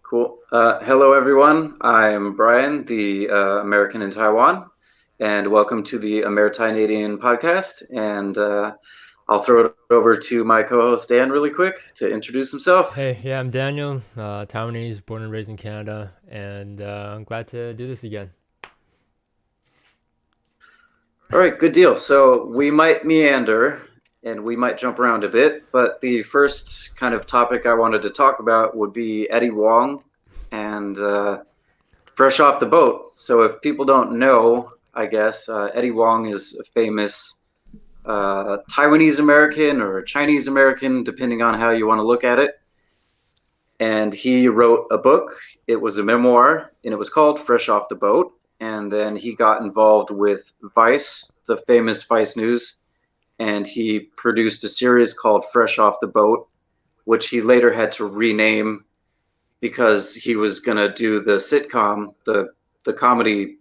Cool. Hello, everyone. I'm Brian, the American in Taiwan, and welcome to the AmeriTaiNadian podcast. And I'll throw it over to my co-host Dan really quick to introduce himself. Hey, yeah, I'm Daniel, Taiwanese, born and raised in Canada, and I'm glad to do this again. All right, good deal. So we might meander and we might jump around a bit, but the first kind of topic I wanted to talk about would be Eddie Wong and fresh off the boat. So if people don't know, I guess Eddie Wong is a famous Taiwanese American or Chinese American, depending on how you want to look at it. And he wrote a book. It was a memoir, and it was called Fresh Off the Boat. And then he got involved with Vice, the famous Vice News, and he produced a series called Fresh Off the Boat, which he later had to rename because he was going to do the sitcom, the comedy,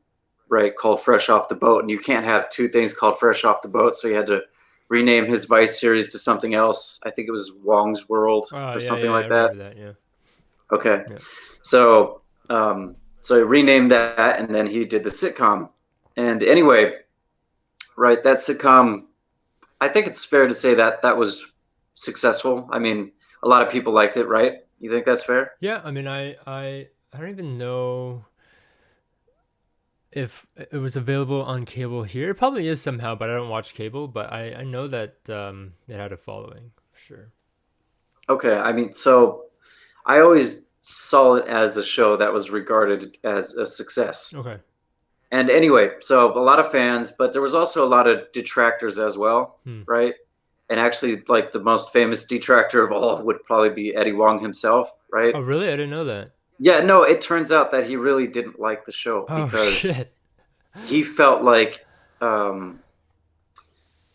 right, called Fresh Off the Boat. And you can't have two things called Fresh Off the Boat. So he had to rename his Vice series to something else. I think it was Wong's World Oh, or yeah, something yeah, I like that. remember that, yeah. Okay. Yeah. So, so he renamed that and then he did the sitcom. And anyway, right, that sitcom, I think it's fair to say that that was successful. I mean, a lot of people liked it, right? You think that's fair? Yeah, I mean, I don't even know if it was available on cable here. It probably is somehow, but I don't watch cable, but I know that it had a following, for sure. Okay. I mean, so I always saw it as a show that was regarded as a success. Okay. And anyway, so a lot of fans, but there was also a lot of detractors as well, Hmm. right? And actually, like the most famous detractor of all would probably be Eddie Wong himself, right? Oh, really? I didn't know that. Yeah, no, it turns out that he really didn't like the show Oh, because shit. he felt like um,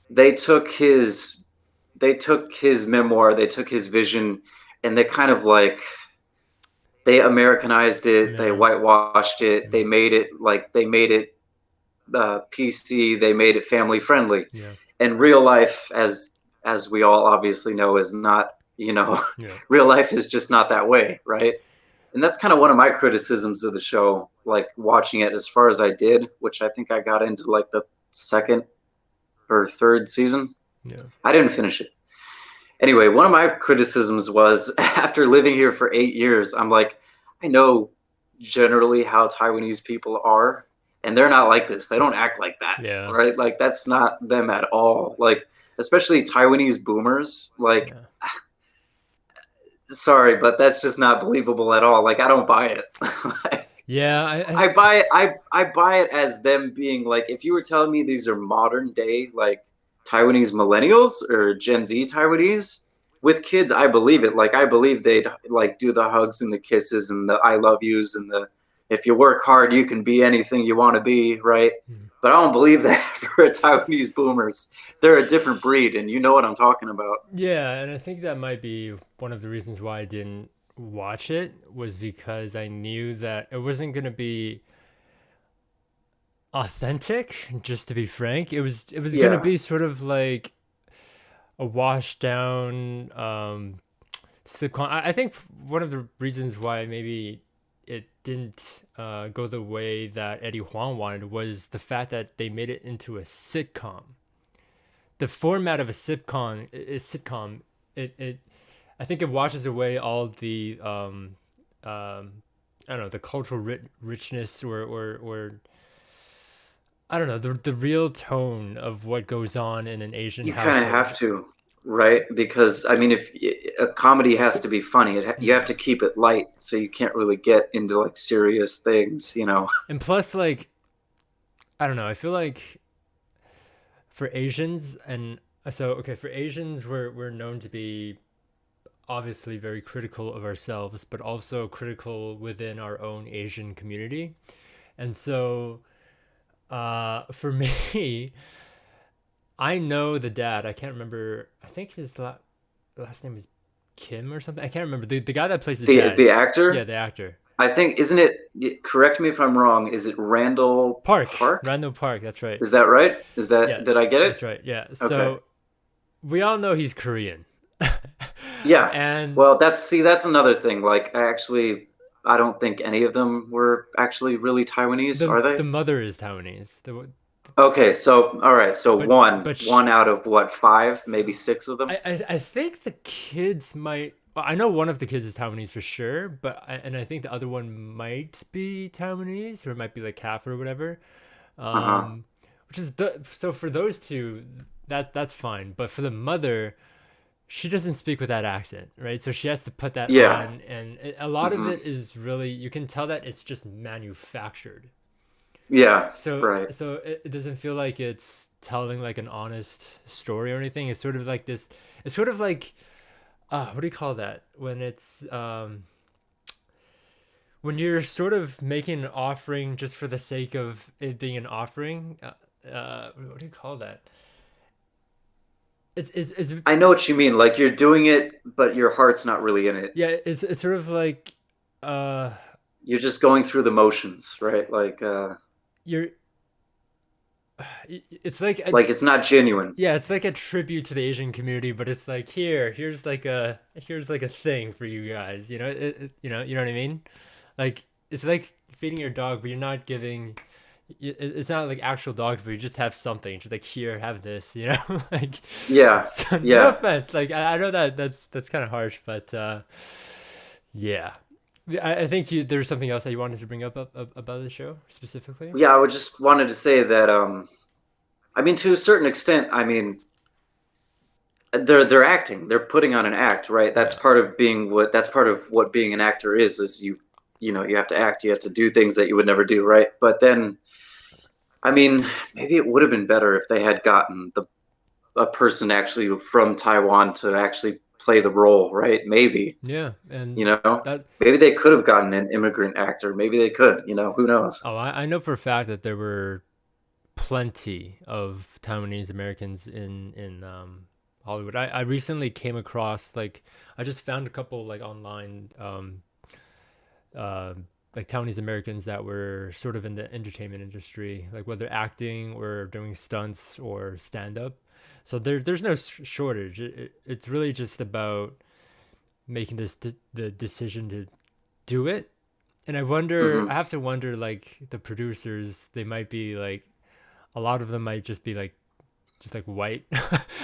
they took his they took his memoir, they took his vision, and they kind of like they Americanized it, they Yeah. whitewashed it, Yeah. they made it PC, they made it family friendly. Yeah. And real life, as we all obviously know, is not Yeah. real life is just not that way, right? And that's kind of one of my criticisms of the show, like watching it as far as I did, which I think I got into like the second or third season. Yeah. I didn't finish it. Anyway, one of my criticisms was after living here for 8 years, I'm like, I know generally how Taiwanese people are, and they're not like this. They don't act like that, Yeah. right? Like that's not them at all. Like especially Taiwanese boomers. Like, Yeah. sorry, but that's just not believable at all. Like I don't buy it. Yeah. I buy it. I buy it as them being like, if you were telling me these are modern day like Taiwanese millennials or Gen Z Taiwanese with kids, I believe it. Like I believe they'd like do the hugs and the kisses and the I love yous and the if you work hard you can be anything you want to be, right? Hmm. But I don't believe that for Taiwanese boomers. They're a different breed, and you know what I'm talking about. Yeah, and I think that might be one of the reasons why I didn't watch it was because I knew that it wasn't going to be authentic, just to be frank. It was going to Yeah, be sort of like a washed down sitcom. I think one of the reasons why maybe it didn't go the way that Eddie Huang wanted was the fact that they made it into a sitcom. The format of a sitcom, it I think it washes away all the I don't know, the cultural richness, or I don't know, the real tone of what goes on in an Asian you kind of household. have to, right? Because I mean, if a comedy has to be funny, you have Yeah. to keep it light, so you can't really get into like serious things, you know? And plus, like, I don't know, I feel like for Asians, and so okay, for Asians, we're known to be obviously very critical of ourselves, but also critical within our own Asian community. And so, for me, I know the dad. I can't remember. I think his last name is Kim or something. I can't remember the guy that plays the dad. The Yeah, actor, the actor. I think, isn't it? Correct me if I'm wrong. Is it Randall Park, Park? Randall Park. That's right. Is that right? Is Yeah, that did I get it? that's right. Yeah. Okay. So we all know he's Korean, Yeah. and Well, that's another thing. Like, I actually, I don't think any of them were actually really Taiwanese, are The they? mother is Taiwanese. Okay, so all right, so But one out of what, five, maybe six of them? I think the kids might. Well, I know one of the kids is Taiwanese for sure, and I think the other one might be Taiwanese or it might be like half or whatever. Uh-huh. Um, which is so for those two, that's fine. But for the mother, she doesn't speak with that accent, right? So she has to put that Yeah. on, and a lot of Hmm. it is really you can tell that it's just manufactured. Yeah, So right. it doesn't feel like it's telling like an honest story or anything. It's sort of like this. It's sort of like what do you call that when it's when you're sort of making an offering just for the sake of it being an offering. What do you call that? It's I know what you mean. Like you're doing it, but your heart's not really in it. yeah. It's sort of like uh You're just going through the motions, right? you're it's like a Like it's not genuine. yeah, it's like a tribute to the Asian community, but it's like here's like a thing for you guys. You know, you know what I mean? Like it's like feeding your dog, but you're not giving. It's not like actual dog food. You just have something. Just like here, have this. You know, like Yeah. so. No Yeah. offense. Like I know that that's kind of harsh, but yeah. I think there's something else that you wanted to bring up about the show specifically. Yeah, I would just wanted to say that I mean to a certain extent, I mean they're acting. They're putting on an act, right? Yeah. That's part of what being an actor is you know, you have to act, you have to do things that you would never do, right? But then I mean, maybe it would have been better if they had gotten the a person actually from Taiwan to actually play the role, right? Maybe, Yeah, you and know, that maybe they could have gotten an immigrant actor. Maybe they could, you know, who knows? oh, I know for a fact that there were plenty of Taiwanese Americans in Hollywood. I recently came across like I just found a couple like online uh, like Taiwanese Americans that were sort of in the entertainment industry, like whether acting or doing stunts or stand up. So there's no shortage. It's really just about making the decision to do it. And I Hmm. have to wonder, like the producers, they might be like, a lot of them might just be like, just like white,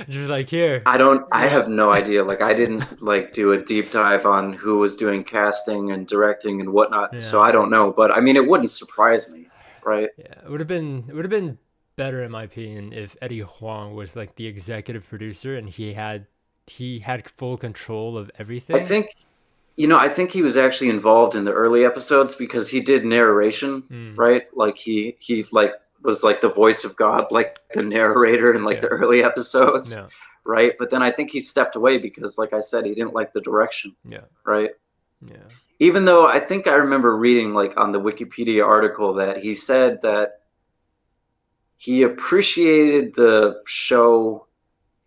just like here, I yeah, have no idea. Like, I didn't like do a deep dive on who was doing casting and directing and whatnot. So yeah, I don't know, but I mean, it wouldn't surprise me, right? yeah. It would have been better in my opinion if Eddie Huang was like the executive producer and he had full control of I everything. think, you know, I think he was actually involved in the early episodes because he did narration, Mm, right? Like he like was like the voice of God, like the narrator in like yeah, the early episodes, no, right? But then I think he stepped away because, like I said, he didn't like the direction, yeah, right? yeah, Even though I think I remember reading like on the Wikipedia article that he said that he appreciated the show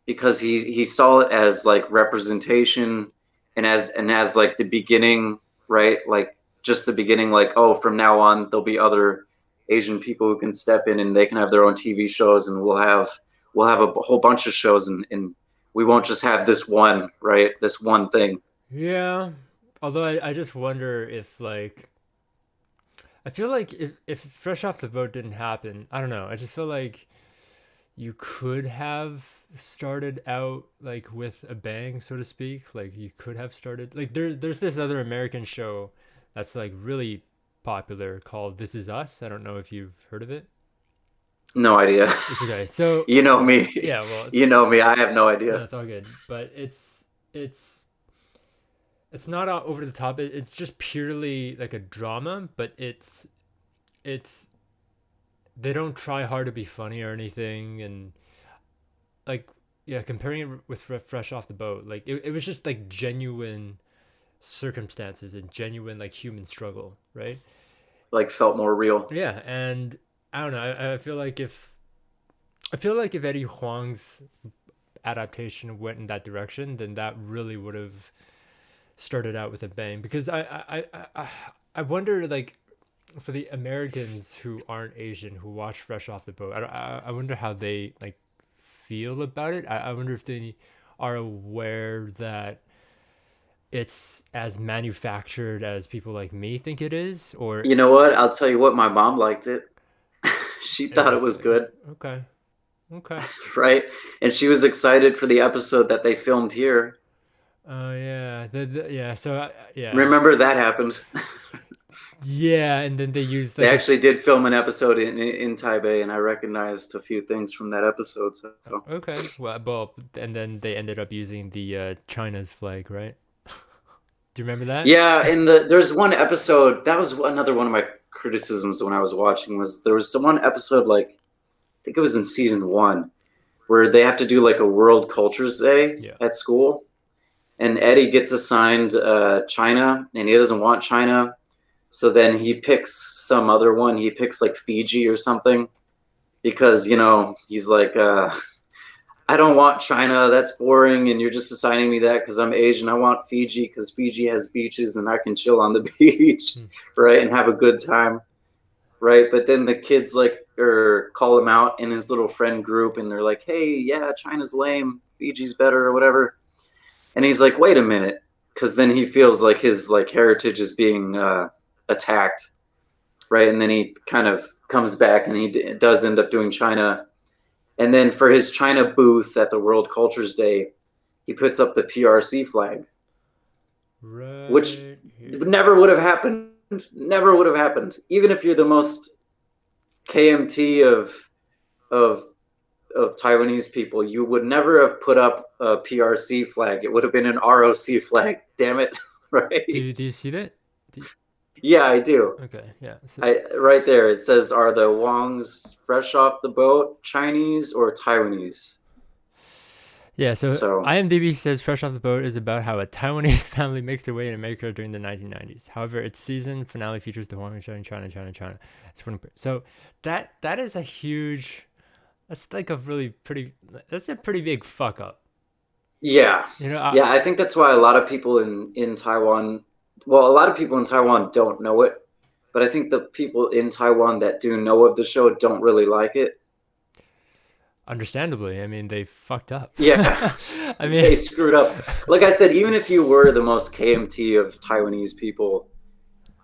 because he saw it as like representation and as like the beginning, right? Like just the beginning, like, oh, from now on there'll be other Asian people who can step in and they can have their own TV shows and we'll have a whole bunch of shows and we won't just have this one, right? This one thing. yeah. Although I just wonder if like I feel like if Fresh Off the Boat didn't happen, I don't know. I just feel like you could have started out like with a bang, so to speak. Like you could have started like there's this other American show that's like really popular called This Is Us. I don't know if you've heard of it. No idea. It's okay. So You know me. yeah, well, You know me. I have no no, idea. it's all good. But it's it's not over the top. It's just purely like a drama, but it's they don't try hard to be funny or anything, and like yeah, comparing it with Fresh Off the Boat, like it was just like genuine circumstances and genuine like human struggle, right? Like felt more real. Yeah, and I don't know. I feel like if Eddie Huang's adaptation went in that direction, then that really would have started out with a bang. Because I wonder like for the Americans who aren't Asian who watch Fresh Off the Boat, I wonder how they like feel about it. I wonder if they are aware that it's as manufactured as people like me think it is, or You know what? I'll tell you what, my mom liked it. She thought it was interesting. good, Okay. Okay. right? And she was excited for the episode that they filmed here. Oh yeah. Yeah. So yeah. Remember that happened? Yeah, and then they used They like a actually did film an episode in Taipei, and I recognized a few things from that episode. So okay. Well, and then they ended up using the China's flag, right? Do you remember that? yeah, there's one episode that was another one of my criticisms when I was watching was there was some one episode like I think it was in season one where they have to do like a World Cultures Day Yeah. at school, and Eddie gets assigned China, and he doesn't want China, so then he picks some other one. He picks like Fiji or something because he's like, I don't want China. That's boring, and you're just assigning me that because I'm Asian. I want Fiji because Fiji has beaches and I can chill on the beach, Hmm. right, and have a good time, right? But then the kids like or call him out in his little friend group, and they're like, "Hey, yeah, China's lame. Fiji's better, or whatever." And he's like, "Wait a minute," because then he feels like his like heritage is being attacked, right? And then he kind of comes back, and he does end up doing China. And then for his China booth at the World Cultures Day, he puts up the PRC flag, which Right here. never would have happened. Never would have happened, even if you're the most KMT of of Taiwanese people. You would never have put up a PRC flag. It would have been an ROC flag. Damn it, right? Do you see that? Do Yeah, I do. okay. Yeah. So I right there. It says, "Are the Wongs fresh off the boat, Chinese or Taiwanese?" yeah. So So IMDb says "Fresh Off the Boat" is about how a Taiwanese family makes their way in America during the 1990s. However, its season finale features the Wongs showing China. So that is a huge. That's like a really pretty. That's a pretty big fuck up. yeah, You know, yeah. I think that's why a lot of people in Taiwan, well, a lot of people in Taiwan don't know it, but I think the people in Taiwan that do know of the show don't really like it. understandably, I mean, they fucked up. Yeah, I mean, they screwed up. Like I said, even if you were the most KMT of Taiwanese people,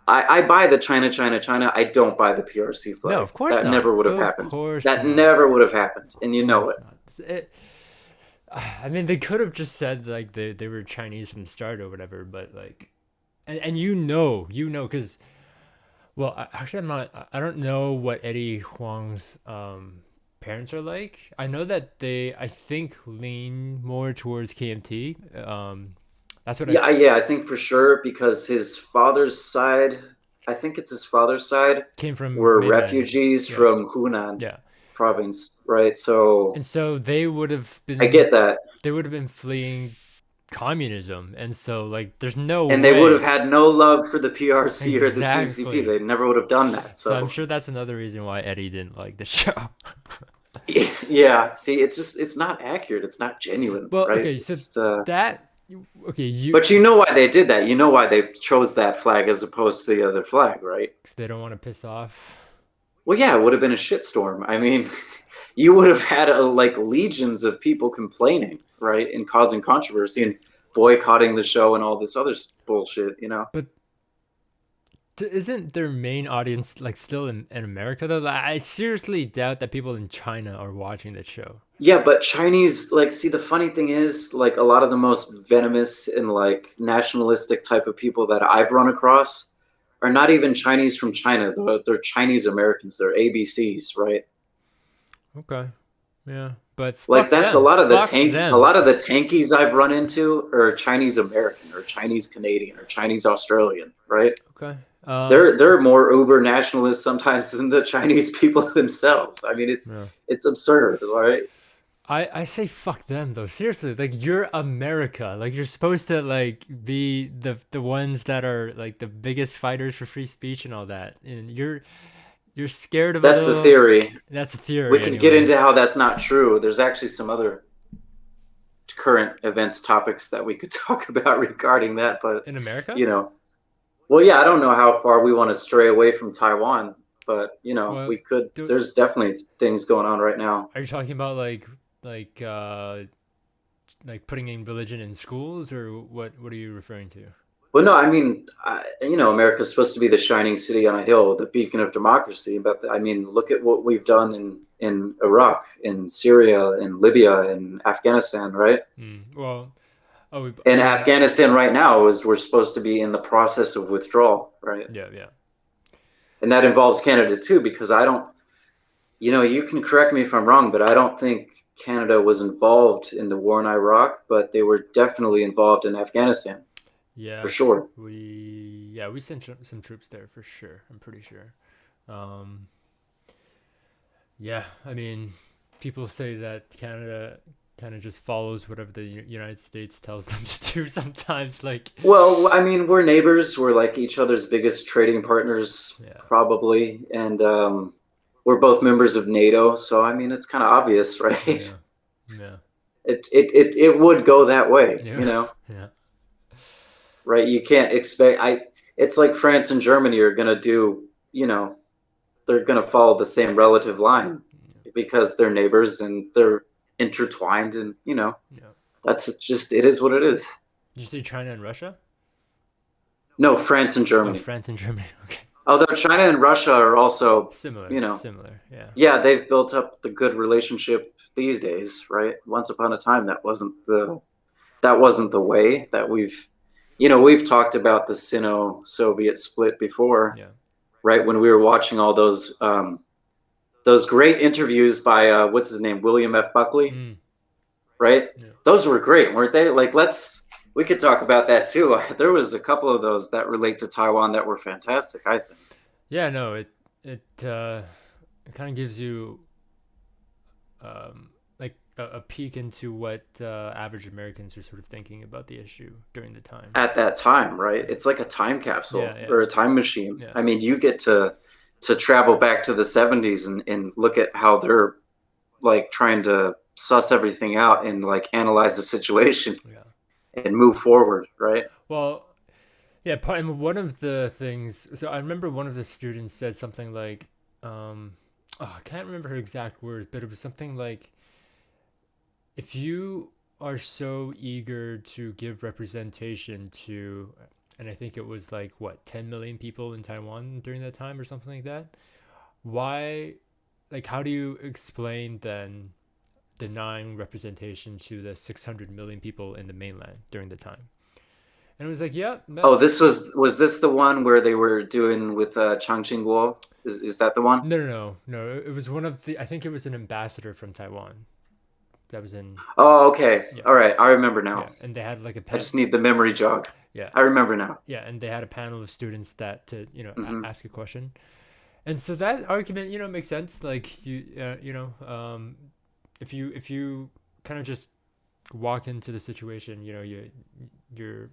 I buy the China. I don't buy the PRC no, flag. of course That not. never would have Of happened. course That not. never would have happened, and Of you know course it. not. I mean, they could have just said like they were Chinese from the start or whatever, but like, and because well, actually, I don't know what Eddie Huang's parents are like. I know that I think, lean more towards KMT. That's what I Yeah, I think for sure because his father's side, I think it's his father's side, came from were mainland. refugees Yeah, from Hunan yeah, province, right? So and so I get that. they would have been fleeing communism, and so like, there's no And they would have way. had no love for the PRC or the CCP. Exactly. They never would have done that. So I'm So sure that's another reason why Eddie didn't like the show. yeah, see, it's not accurate. It's not genuine, Well, right? okay, so It's that okay, but you know why they did that. You know why they chose that flag as opposed to the other flag, right? 'cause they don't want to piss off. Well, yeah, it would have been a shitstorm. I mean, you would have had like legions of people complaining, right, and causing controversy and boycotting the show and all this other bullshit, you know? But isn't their main audience like still in America though? Like, I seriously doubt that people in China are watching that show. Yeah, but Chinese, like, see, the funny thing is, like, a lot of the most venomous and like nationalistic type of people that I've run across are not even Chinese from China. They're Chinese Americans. They're ABCs, right? Okay, yeah, but Like fuck that's a them. lot of the Fuck a them. lot of the tankies I've run into are Chinese American or Chinese Canadian or Chinese Australian, right? Okay. They're more uber nationalist sometimes than the Chinese people themselves. I mean, Yeah. it's absurd, right? I say fuck them though. Seriously, like, you're America. Like, you're supposed to like be the ones that are like the biggest fighters for free speech and all that. And you're scared of a That's the little. theory. That's a We theory could get anyway. into how that's not true. There's actually some other current events topics that we could talk about regarding that, but In America? you know, well, yeah, I don't know how far we want to stray away from Taiwan, but Well, we could. do, There's definitely things going on right now. are you talking about like like putting in religion in schools, or what are you referring to? Well, no, I mean, America's supposed to be the shining city on a hill, the beacon of democracy. But I mean, look at what we've done in Iraq, in Syria, in Libya, in Afghanistan, right? Well, oh, And Afghanistan right now is we're supposed to be in the process of withdrawal, right? yeah, yeah. And that involves Canada too, because I don't, you can correct me if I'm wrong, but I don't think Canada was involved in the war in Iraq, but they were definitely involved in Afghanistan, for Yeah, sure. we sent some troops there for sure. I'm pretty sure. Um, yeah, I mean, people say that Canada kind of just follows whatever the United States tells them to do sometimes. Like, Well, I mean, we're neighbors. We're like each other's biggest trading partners, yeah, probably, and we're both members of NATO. So I mean, it's kind of obvious, right? yeah, yeah, It would go that way, yeah, yeah, right? You can't expect. It's like France and Germany are gonna do, they're gonna follow the same relative line because they're neighbors and they're intertwined, and yeah. that's just it is what it is. Did you say China and Russia? No, France and Oh, Germany. France and Germany. Okay, Although China and Russia are also, similar, you know, similar. Yeah, yeah, they've built up the good relationship these days, right? Once upon a time, that wasn't the way that we've talked about the Sino-Soviet split before, yeah. right? When we were watching all those great interviews by what's his name, William F. Buckley, Mm, right? yeah. Those were great, weren't they? Like, we could talk about that too. There was a couple of those that relate to Taiwan that were fantastic, I think. Yeah, no, it kind of gives you like a peek into what average Americans are sort of thinking about the issue during the time. At that time, right? It's like a time capsule Yeah, yeah, or a time machine. yeah, I mean, you get to travel back to the 70s and look at how they're like trying to suss everything out and like analyze the situation yeah. and move forward, right? Well, yeah, and one of the things. So I remember one of the students said something like, oh, I can't remember her exact words, but it was something like, if you are so eager to give representation to, and I think it was like what 10 million people in Taiwan during that time or something like that, why, like, how do you explain then denying representation to the 600 million people in the mainland during the time? And it was like, yeah, Oh, was this the one where they were doing with Chang Ching-guo? Is that the one? no. It was one of the. I think it was an ambassador from Taiwan that was in. Oh, okay. Yeah, All right. I remember now. yeah, and they had like a I pen. just need the memory jog. Yeah, I remember now. yeah, and they had a panel of students that to Hmm. ask a question, and so that argument makes sense. Like if you kind of just walk into the situation, you're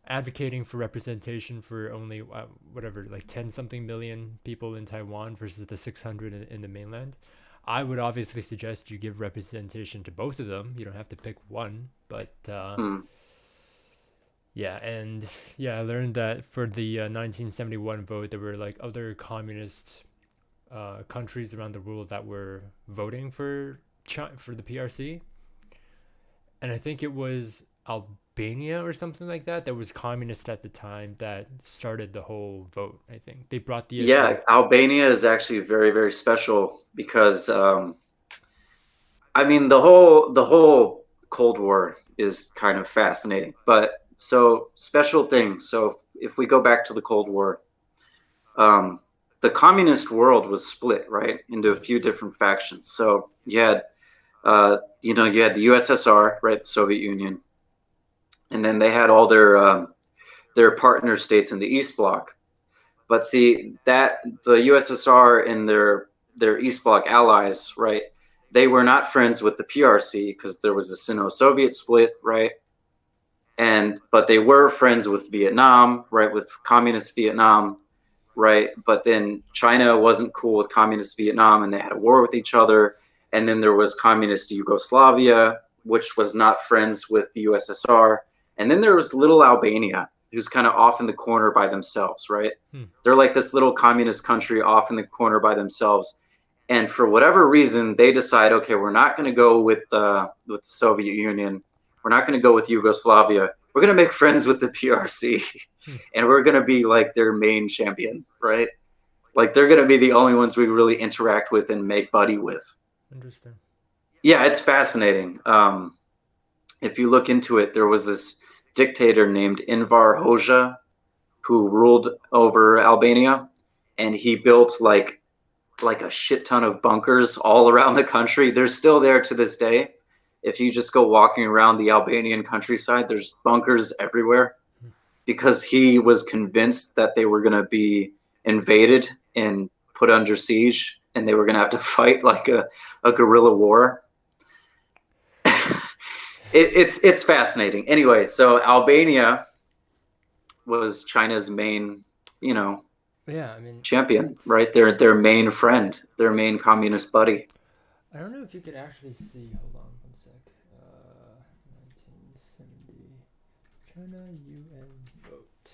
advocating for representation for only whatever, like 10 something million people in Taiwan versus the 600 in the mainland. I would obviously suggest you give representation to both of them. You don't have to pick one, but Hmm. yeah, and yeah, I learned that for the 1971 vote, there were like other communist countries around the world that were voting for for the PRC, and I think it was Albania or something like that that was communist at the time that started the whole vote. I think they brought the issue. Yeah, Albania is actually very, very special because I mean the whole Cold War is kind of fascinating. But so special thing. So if we go back to the Cold War, um, the communist world was split right into a few different factions. So you had the USSR, right, the Soviet Union, and then they had all their partner states in the East Bloc. But see that the USSR and their East Bloc allies, right? They were not friends with the PRC because there was a Sino-Soviet split, right? And but they were friends with Vietnam, right? With communist Vietnam, right? But then China wasn't cool with communist Vietnam, and they had a war with each other. And then there was communist Yugoslavia, which was not friends with the USSR. And then there was little Albania, who's kind of off in the corner by themselves, right? Hmm. They're like this little communist country off in the corner by themselves. And for whatever reason, they decide, okay, we're not going to go with the Soviet Union. We're not going to go with Yugoslavia. We're going to make friends with the PRC, Hmm. and we're going to be like their main champion, right? Like they're going to be the only ones we really interact with and make buddy with. Interesting. Yeah, it's fascinating. If you look into it, there was this dictator named Enver Hoxha who ruled over Albania, and he built like a shit ton of bunkers all around the country. They're still there to this day. If you just go walking around the Albanian countryside, there's bunkers everywhere because he was convinced that they were going to be invaded and put under siege and they were going to have to fight like a guerrilla war. It's fascinating. Anyway, so Albania was China's main, you know, Yeah, I mean, champion, it's. right? Their main friend, their main communist buddy. I don't know if you could actually see. Hold on one sec. 1970. China UN vote.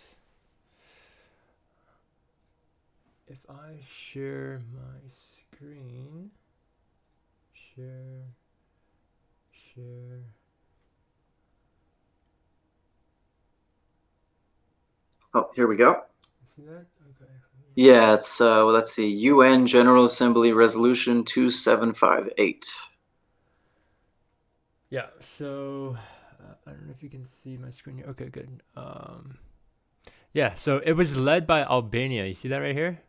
If I share my screen. Share. Share. Oh, here we go. See that? Okay. Yeah, it's well, let's see, UN General Assembly Resolution 2758. Yeah, so I don't know if you can see my screen here. Okay, good. Yeah, so it was led by Albania. You see that right here?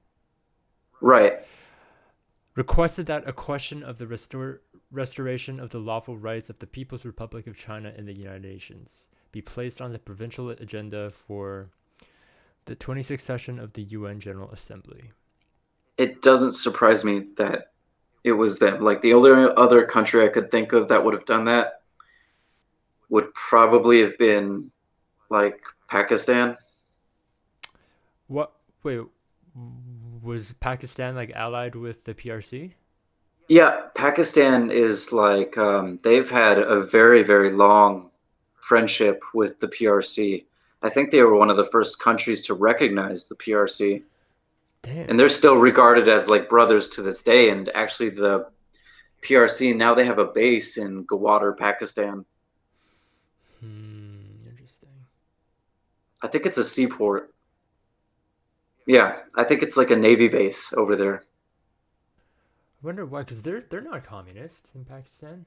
Right. Requested that a question of the restoration of the lawful rights of the People's Republic of China in the United Nations be placed on the provincial agenda for the 26th session of the UN General Assembly. It doesn't surprise me that it was them. Like the only other country I could think of that would have done that would probably have been like Pakistan. What? Wait, was Pakistan like allied with the PRC? Yeah, Pakistan is like they've had a very, very long friendship with the PRC. I think they were one of the first countries to recognize the PRC. Damn. And they're still regarded as like brothers to this day. And actually, the PRC now they have a base in Gwadar, Pakistan. Interesting. I think it's a seaport. Yeah, I think it's like a navy base over there. I wonder why, because they're not communist in Pakistan.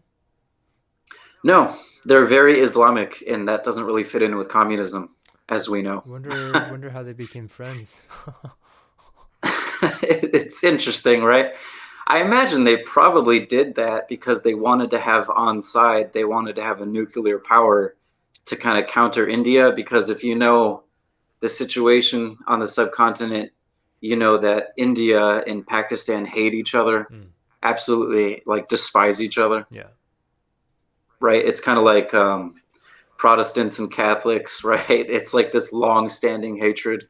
No, they're very Islamic, and that doesn't really fit in with communism, as we know. Wonder how they became friends. It's interesting, right? I imagine they probably did that because they wanted to have on side, they wanted to have a nuclear power to kind of counter India. Because if you know the situation on the subcontinent, you know that India and Pakistan hate each other, absolutely like despise each other, Yeah. right? It's kind of like Protestants and Catholics, right? It's like this long standing hatred.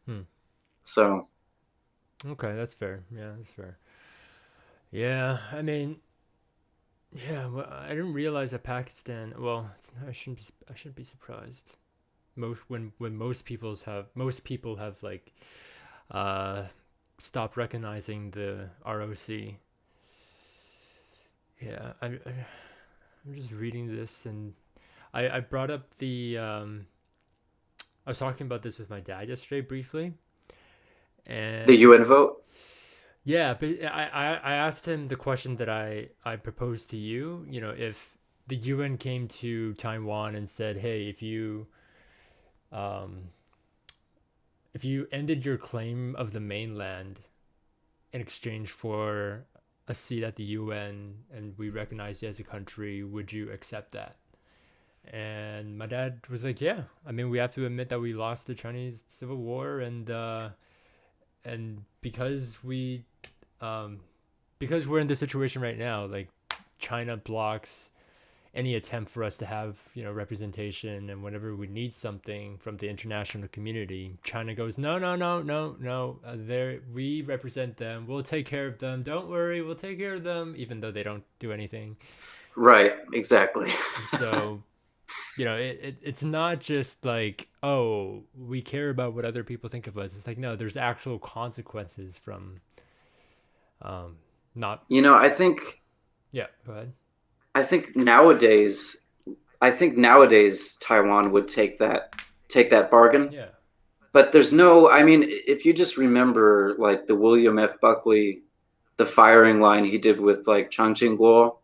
So, Okay, that's fair. Yeah, that's fair. Yeah, I mean, yeah. Well, I didn't realize that Pakistan. Well, I shouldn't be. I shouldn't be surprised. When most people have like, uh, stopped recognizing the ROC. Yeah, I'm just reading this and I brought up the I was talking about this with my dad yesterday briefly, the and UN vote? yeah, but I asked him the question that I proposed to you. You know, if the UN came to Taiwan and said, "Hey, um, if you ended your claim of the mainland in exchange for a seat at the UN and we recognize you as a country, would you accept that?" And my dad was like, "Yeah. I mean, we have to admit that we lost the Chinese Civil War, and because we're in this situation right now, like China blocks any attempt for us to have representation, and whenever we need something from the international community, China goes, no, no, no, no, no, there, we represent them, we'll take care of them, don't worry, we'll take care of them, even though they don't do anything." Right, exactly. And so it's not just like, oh, we care about what other people think of us. It's like, no, there's actual consequences from Not. You know, Yeah. Go ahead. I think nowadays, Taiwan would take that bargain. Yeah. But there's no, I mean, if you just remember like the William F. Buckley, the firing line he did with like Chang Ching-kuo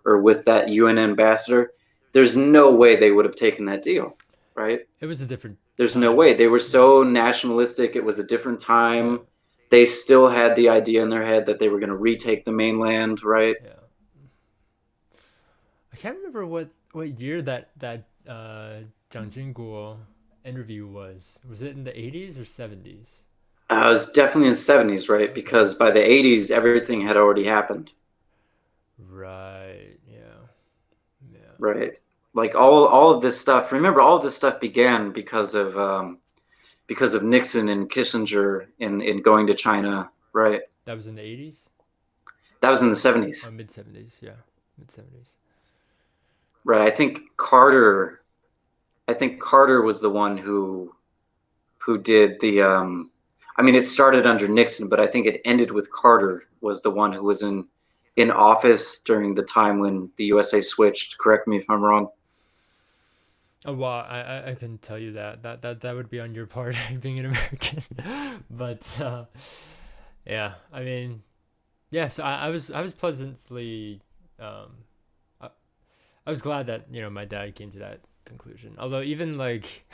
or with that UN ambassador, there's no way they would have taken that deal, right? It was a different There's no time. way. They were so nationalistic. It was a different time. Yeah. They still had the idea in their head that they were going to retake the mainland, right? Yeah. I can't remember what year that Zhang Jingguo interview was. Was it in the 80s or 70s? It was definitely in the 70s, right? Okay. Because by the 80s, everything had already happened, Right. Yeah. Yeah. right? Like all of this stuff. Remember, all of this stuff began because of Nixon and Kissinger in going to China, right? That was in the 80s That was in the or 70s, mid 70s. Yeah. Mid 70s. right? I think Carter was the one who did the. I mean, it started under Nixon, but I think it ended with Carter was the one who was in office during the time when the USA switched. Correct me if I'm wrong. Oh well, I can tell you that would be on your part being an American, but yeah, I mean, yeah. So I was pleasantly, um, I, I was glad that my dad came to that conclusion. Although even like,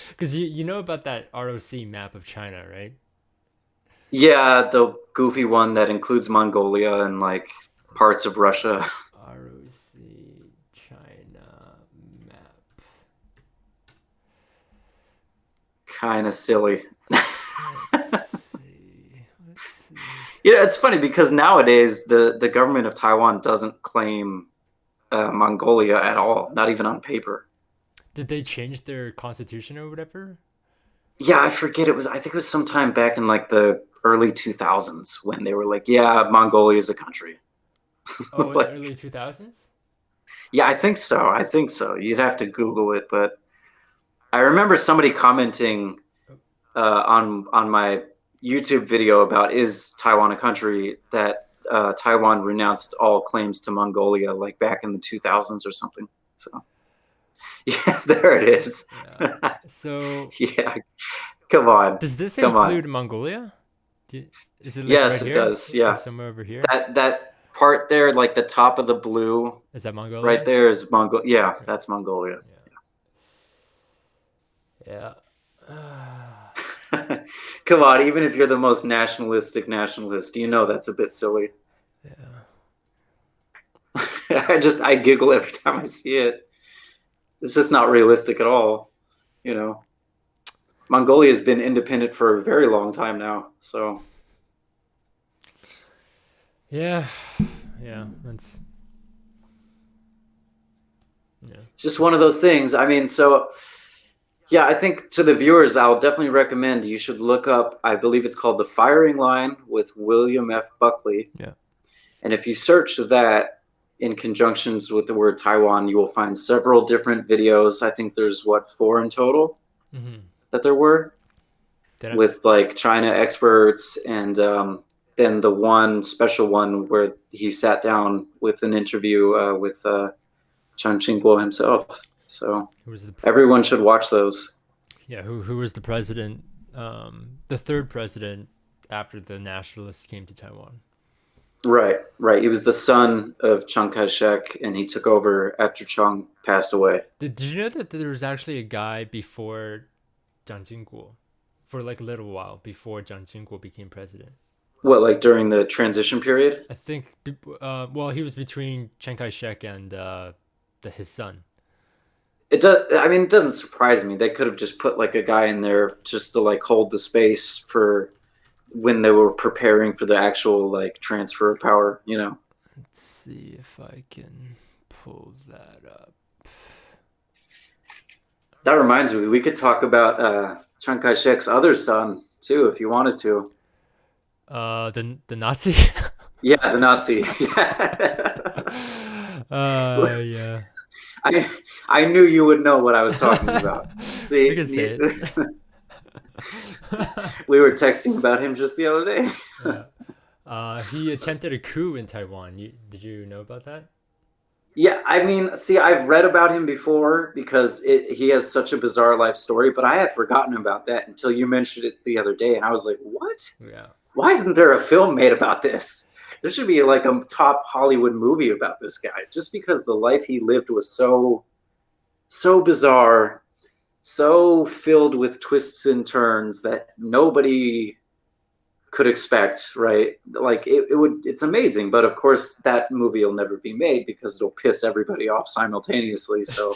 because you know about that ROC map of China, right? Yeah, the goofy one that includes Mongolia and like parts of Russia. ROC China map. Kind of silly. Let's see. Let's see. Yeah, it's funny because nowadays the government of Taiwan doesn't claim Mongolia at all, not even on paper. Did they change their constitution or whatever? Yeah, I forget it was. I think it was sometime back in like the early 2000s when they were like, "Yeah, Mongolia is a country." Oh, in the Like, early 2000s? yeah, I think so. I think so. You'd have to Google it, but I remember somebody commenting on my YouTube video about is Taiwan a country that Taiwan renounced all claims to Mongolia like back in the 2000s or something. So yeah, there it is. Yeah. So, Yeah, come on, does this come on. include Mongolia? Do- Is it like right Yes, it here does. or Yeah, somewhere over here? that part there, like the top of the blue, Is that right Mongolia? there is Mongol. Yeah, Yeah. that's Mongolia. Yeah. Yeah. Come on, even if you're the most nationalistic nationalist, you know that's a bit silly. Yeah. I giggle every time I see it. It's just not realistic at all. You know, Mongolia has been independent for a very long time now, so Yeah. Yeah. That's yeah. it's just one of those things. I mean, so yeah, I think to the viewers, I'll definitely recommend you should look up. I believe it's called "The Firing Line" with William F. Buckley, Yeah. and if you search that in conjunctions with the word Taiwan, you will find several different videos. I think there's what, 4 in total Mm-hmm. that there were Did I? with like China experts, and then the one special one where he sat down with an interview with Chang Ching-kuo himself. So Who was the? everyone should watch those. Yeah. Who was the president? The third president after the nationalists came to Taiwan. Right, right. He was the son of Chiang Kai-shek, and he took over after Chiang passed away. Did you know that there was actually a guy before Zhang Jingguo, for like a little while before Zhang Jingguo became president? What, like during the transition period? I think. Well, he was between Chiang Kai-shek and his son. It does. I mean, it doesn't surprise me. They could have just put like a guy in there just to like hold the space for when they were preparing for the actual like transfer of power. You know. Let's see if I can pull that up. That reminds me, we could talk about Chiang Kai-shek's other son too, if you wanted to. The Nazi. Yeah, the Nazi. Yeah. Yeah. I knew you would know what I was talking about. You can say See, it. we were texting about him just the other day. Yeah. He attempted a coup in Taiwan. Did you know about that? Yeah, I mean, see, I've read about him before because he has such a bizarre life story, but I had forgotten about that until you mentioned it the other day, and I was like, what? Yeah. Why isn't there a film made about this? There should be like a top Hollywood movie about this guy, just because the life he lived was so bizarre, so filled with twists and turns that nobody could expect, right? Like it's amazing, but of course that movie will never be made because it'll piss everybody off simultaneously. So,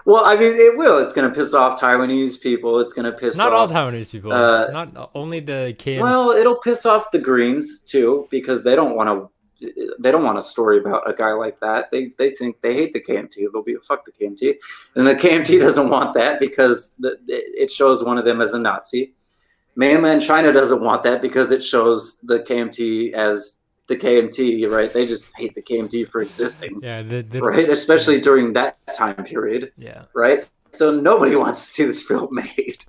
well, I mean, it will. It's going to piss off Taiwanese people. It's going to piss Not all off, Taiwanese people. uh, Not only the KM. well, it'll piss off the Greens too because they don't want to. They don't want a story about a guy like that. They think they hate the KMT. They'll be fuck the KMT, and the KMT doesn't want that because it shows one of them as a Nazi. Mainland China doesn't want that because it shows the KMT as the KMT, right? They just hate the KMT for existing, Yeah, right? Especially during that time period, yeah. right? So nobody wants to see this film made.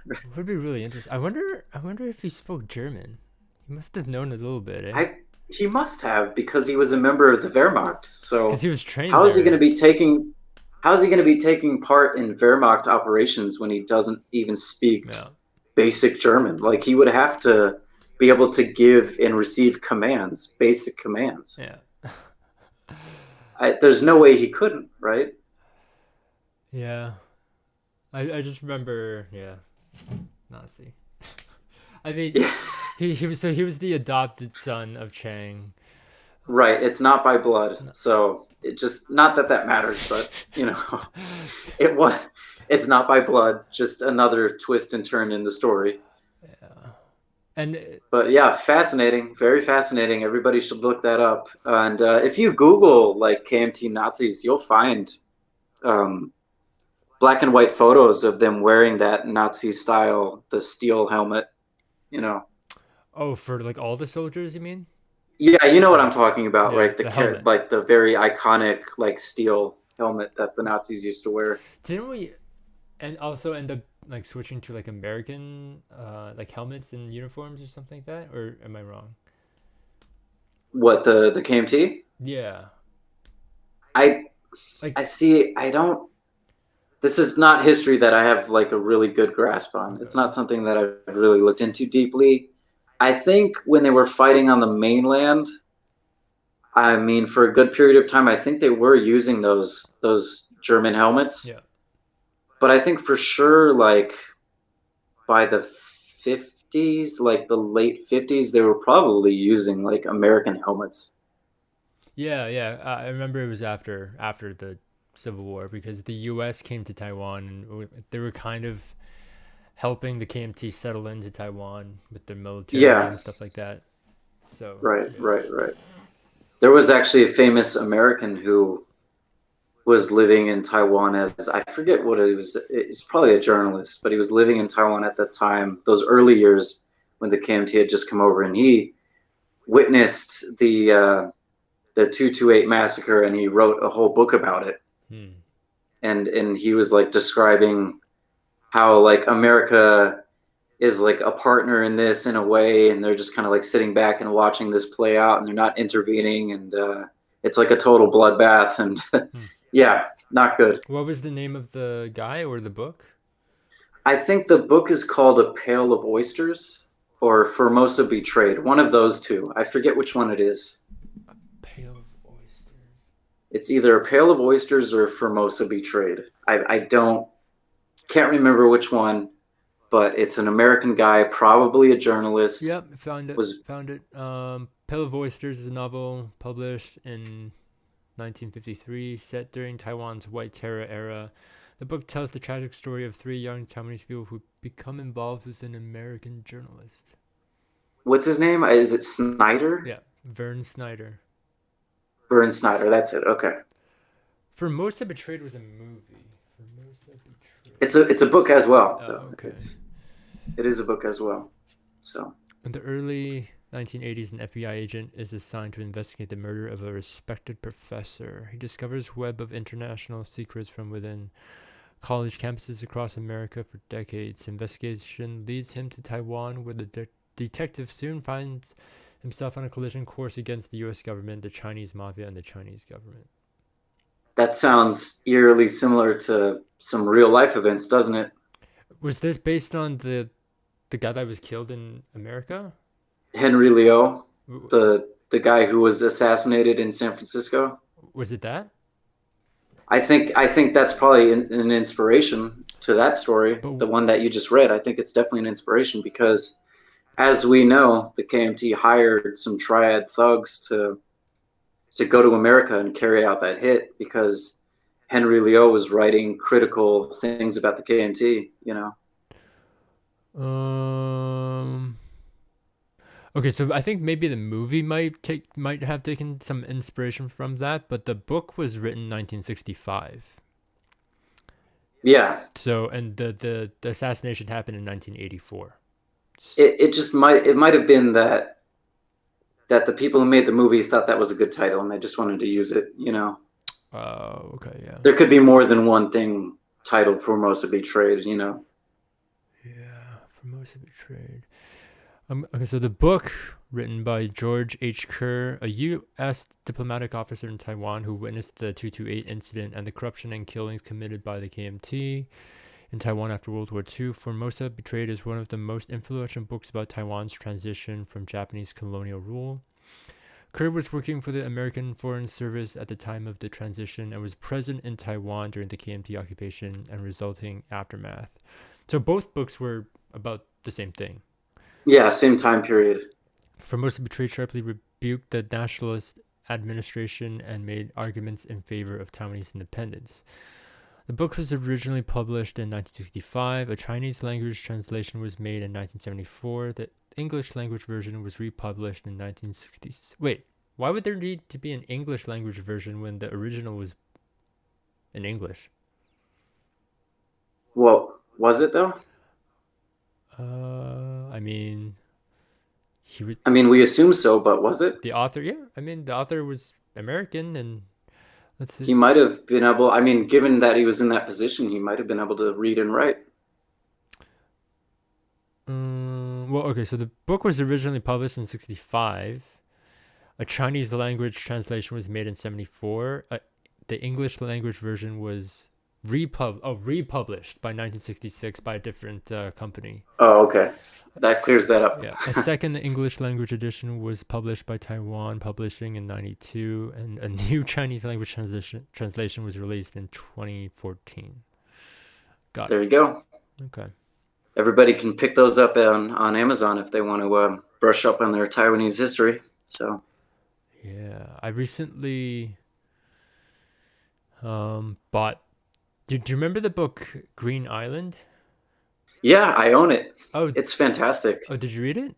It would be really interesting. I wonder if he spoke German. He must have known a little bit, eh? He must have because he was a member of the Wehrmacht. So Because he was trained how is he there. going to be taking? How is he going to be taking part in Wehrmacht operations when he doesn't even speak Yeah. basic German? Like he would have to be able to give and receive commands, basic commands. Yeah. There's no way he couldn't, right? Yeah. I just remember, yeah, Nazi. I mean, Yeah. he was the adopted son of Chang. Right. It's not by blood, No. so it just not that that matters, but you know, it was. It's not by blood. Just another twist and turn in the story. Yeah. And But yeah, fascinating, very fascinating. Everybody should look that up. And if you Google like KMT Nazis, you'll find um, black and white photos of them wearing that Nazi style, the steel helmet. You know, oh, for like all the soldiers, you mean? yeah, you know what Yeah. I'm talking about, Yeah, right? the helmet. Like the very iconic like steel helmet that the Nazis used to wear. Didn't we and also end up like switching to like American like helmets and uniforms or something like that? Or am I wrong? What the KMT? Yeah. I Like I see. I don't. This is not history that I have like a really good grasp on. It's okay. not something that I've really looked into deeply. I think when they were fighting on the mainland, I mean, for a good period of time, I think they were using those German helmets. Yeah. But I think for sure, like by the 50s, like the late 50s, they were probably using like American helmets. Yeah, yeah. I remember it was after the Civil War because the U.S. came to Taiwan and they were kind of helping the KMT settle into Taiwan with their military Yeah, and stuff like that. So right, yeah. right, right. There was actually a famous American who was living in Taiwan as I forget what it was. It's probably a journalist, but he was living in Taiwan at the time, those early years when the KMT had just come over, and he witnessed the 228 massacre, and he wrote a whole book about it. Hmm. And he was like describing how like America is like a partner in this in a way, and they're just kind of like sitting back and watching this play out, and they're not intervening, and it's like a total bloodbath, and Hmm. yeah, not good. What was the name of the guy or the book? I think the book is called A Pail of Oysters or Formosa Betrayed. One of those two. I forget which one it is. Pale of Oysters. It's either A Pail of Oysters or Formosa Betrayed. I don't can't remember which one, but it's an American guy, probably a journalist. Yep, found it. Was Found it. Pale of Oysters is a novel published in 1953, set during Taiwan's White Terror era. The book tells the tragic story of three young Taiwanese people who become involved with an American journalist. what's his name? Is it Snyder? Yeah, Vern Snyder. Burn Snyder. That's it. Okay. Formosa Betrayed was a movie. Formosa Betrayed. It's a book as well. Oh, Though. okay. It is a book as well. So In the early 1980s, an FBI agent is assigned to investigate the murder of a respected professor. He discovers a web of international secrets from within college campuses across America for decades. Investigation leads him to Taiwan, where the detective soon finds himself on a collision course against the U.S. government, the Chinese mafia, and the Chinese government. That sounds eerily similar to some real life events, doesn't it? Was this based on the guy that was killed in America? Henry Leo, the guy who was assassinated in San Francisco. Was it that? I think that's probably an inspiration to that story, But the one that you just read. I think it's definitely an inspiration because, as we know, the KMT hired some triad thugs to go to America and carry out that hit because Henry Leo was writing critical things about the KMT. You know. um. Okay, so I think maybe the movie might have taken some inspiration from that, but the book was written 1965. Yeah, So and the assassination happened in 1984. it might have been that the people who made the movie thought that was a good title and they just wanted to use it. You know, Okay, yeah. there could be more than one thing titled "Formosa Betrayed." You know. Yeah, Formosa Betrayed. Okay, so the book, written by George H. Kerr, a U.S. diplomatic officer in Taiwan who witnessed the 228 incident and the corruption and killings committed by the KMT in Taiwan after World War II. Formosa Betrayed is one of the most influential books about Taiwan's transition from Japanese colonial rule. Kerr was working for the American Foreign Service at the time of the transition and was present in Taiwan during the KMT occupation and resulting aftermath. So both books were about the same thing. Yeah, same time period. Formosa Betrayed sharply rebuked the nationalist administration and made arguments in favor of Taiwanese independence. The book was originally published in 1965. A Chinese language translation was made in 1974. The English language version was republished in 1960s. Wait, why would there need to be an English language version when the original was in English? Well, was it though? I mean, I mean, we assume so, but was it? the author, yeah. I mean, the author was American, and let's He see. might have been able. I mean, given that he was in that position, he might have been able to read and write. Well, okay, so the book was originally published in 65. A Chinese language translation was made in 74. The English language version was republished by 1966 by a different company. Oh, okay. That clears that up. Yeah. A second English language edition was published by Taiwan Publishing in 92, and a new Chinese language translation was released in 2014. Got There it. you go. Okay. Everybody can pick those up on Amazon if they want to brush up on their Taiwanese history. So, Yeah, I recently bought. Do you remember the book Green Island? yeah, I own it. Oh, It's fantastic. oh, did you read it?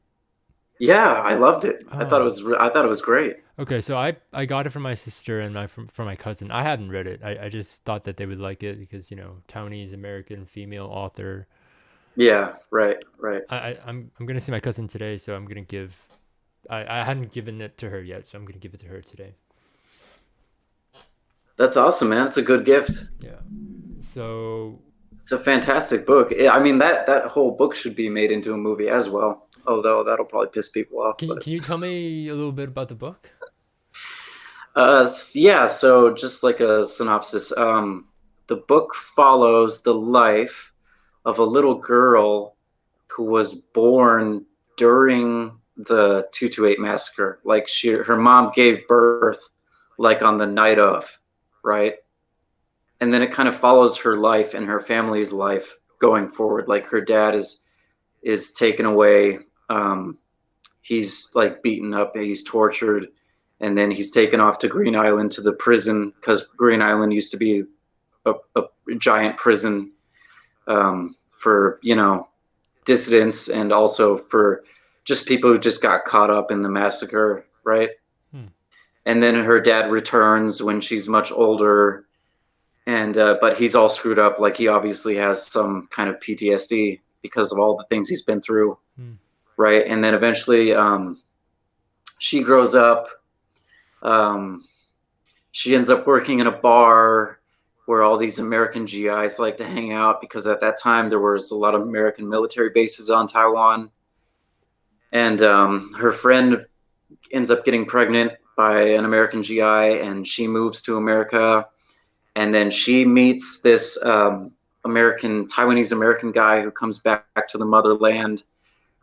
Yeah, I loved it. I thought it Oh, was. I thought it was great. okay. So I got it from my sister and from my cousin. I hadn't read it. I just thought that they would like it because Taiwanese American female author. Yeah, right, right. I'm gonna see my cousin today, so I'm gonna give. I hadn't given it to her yet, so I'm gonna give it to her today. That's awesome, man. It's a good gift. Yeah. So It's a fantastic book. I mean, that whole book should be made into a movie as well. Although that'll probably piss people off. But can you tell me a little bit about the book? yeah. So just like a synopsis, the book follows the life of a little girl who was born during the 228 massacre. Like her mom gave birth like on the night of, right? And then it kind of follows her life and her family's life going forward. Like her dad is taken away. He's like beaten up, he's tortured, and then he's taken off to Green Island to the prison because Green Island used to be a giant prison for dissidents and also for just people who just got caught up in the massacre, right? Hmm. And then her dad returns when she's much older, and but he's all screwed up. Like he obviously has some kind of PTSD because of all the things he's been through, right? And then eventually she grows up. She ends up working in a bar where all these American GIs like to hang out because at that time there was a lot of American military bases on Taiwan. and her friend ends up getting pregnant by an American GI, and she moves to America, and then she meets this Taiwanese American guy who comes back to the motherland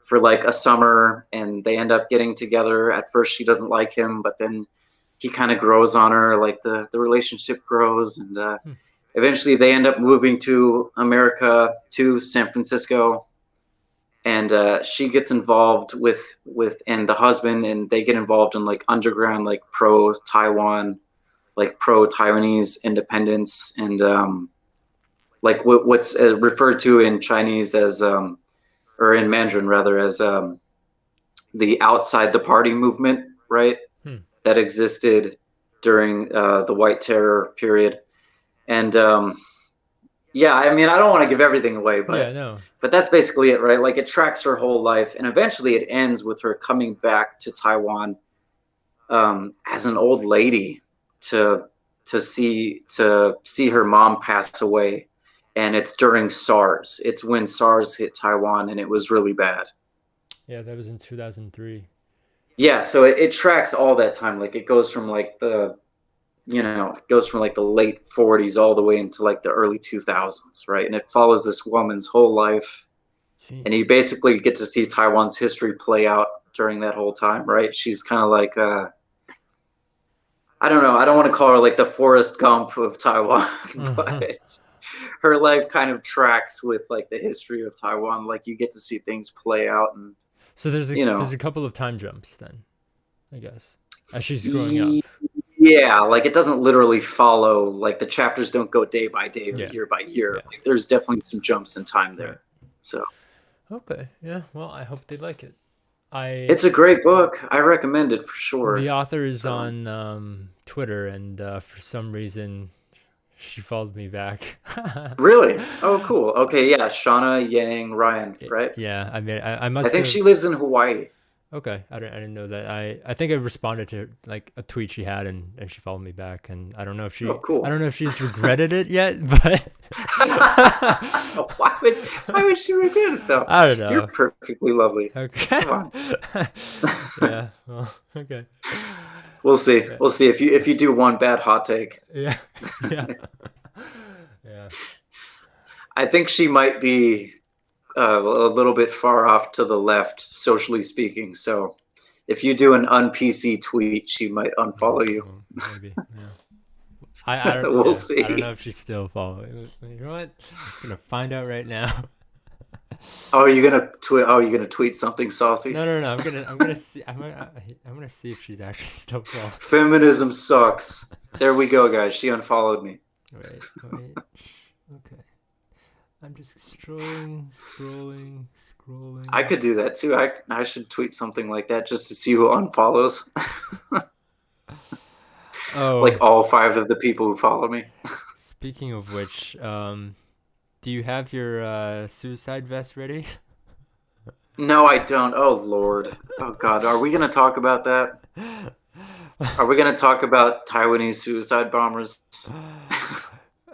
for like a summer, and they end up getting together. At first, she doesn't like him, but then he kind of grows on her. Like the relationship grows, and eventually they end up moving to America, to San Francisco, and she gets involved with and the husband, and they get involved in like underground, like pro Taiwan, like pro Taiwanese independence, and like what's referred to in Chinese as or in Mandarin rather as the outside the party movement, right? That existed during the White Terror period, and yeah, I mean, I don't want to give everything away, but Yeah, no. but that's basically it, right? Like it tracks her whole life, and eventually it ends with her coming back to Taiwan as an old lady to see her mom pass away, and it's during SARS. It's when SARS hit Taiwan, and it was really bad. Yeah, that was in 2003. Yeah, so it tracks all that time. Like it goes from like the it goes from like the late 40s all the way into like the early 2000s, right? And it follows this woman's whole life. Jeez. And you basically get to see Taiwan's history play out during that whole time, right? She's kind of like, I don't know. I don't want to call her like the Forrest Gump of Taiwan, but her life kind of tracks with like the history of Taiwan. Like you get to see things play out. And So there's a couple of time jumps then, I guess, as she's growing up. Yeah, like it doesn't literally follow, like the chapters don't go day by day or year by year. Yeah. Like, there's definitely some jumps in time there. Right. So okay, yeah. Well, I hope they like it. It's a great book. I recommend it for sure. The author is on Twitter, and for some reason, she followed me back. Really? Oh, cool. Okay, yeah, Shauna Yang Ryan, right? Yeah, I mean, I must. I think she lives in Hawaii. Okay, I didn't know that. I think I responded to like a tweet she had, and she followed me back, and I don't know if she. Oh, cool. I don't know if she's regretted it yet, but. Why would she regret it though? I don't know. You're perfectly lovely. Okay. Come on. Yeah. Well. Okay. We'll see. Yeah. We'll see if you do one bad hot take. Yeah. Yeah. Yeah. I think she might be a little bit far off to the left, socially speaking. So if you do an un-PC tweet, she might unfollow you. Maybe, yeah. I don't, we'll see. I don't know if she's still following. You know what? I'm going to find out right now. Oh, are you gonna tweet? Oh, you're gonna tweet something saucy? No. I'm gonna see. I'm gonna see if she's actually still following. Feminism sucks. There we go, guys. She unfollowed me. Wait. Okay. I'm just scrolling. I could do that too. I should tweet something like that just to see who unfollows. Oh. Like all 5 of the people who follow me. Speaking of which, do you have your suicide vest ready? No, I don't. Oh, Lord. Oh, God. Are we going to talk about that? Are we going to talk about Taiwanese suicide bombers?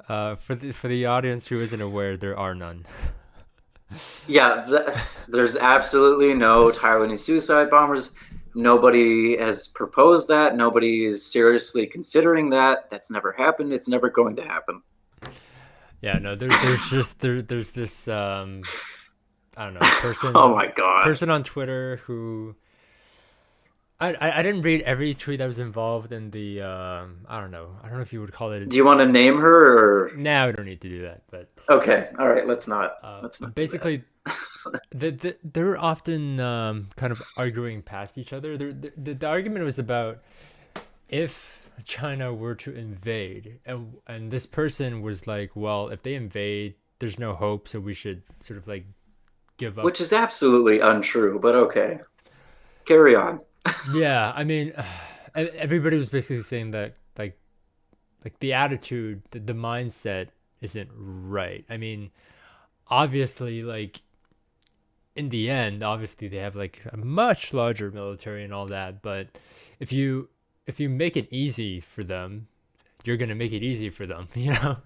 For the audience who isn't aware, there are none. Yeah, there's absolutely no Taiwanese suicide bombers. Nobody has proposed that. Nobody is seriously considering that. That's never happened. It's never going to happen. Yeah, no, there's this I don't know, person. Oh my God. Person on Twitter who I didn't read every tweet that was involved in the I don't know if you would call it. Do you want to name her or? No, we don't need to do that. But okay, all right, let's not. Basically, they're often kind of arguing past each other. The argument was about if China were to invade, and this person was like, well, if they invade, there's no hope, so we should sort of like give up. Which is absolutely untrue, but okay. Carry on. Yeah, I mean, everybody was basically saying that like the attitude, the mindset isn't right. I mean, obviously, like in the end, obviously they have like a much larger military and all that, but if you make it easy for them, you're gonna make it easy for them, you know.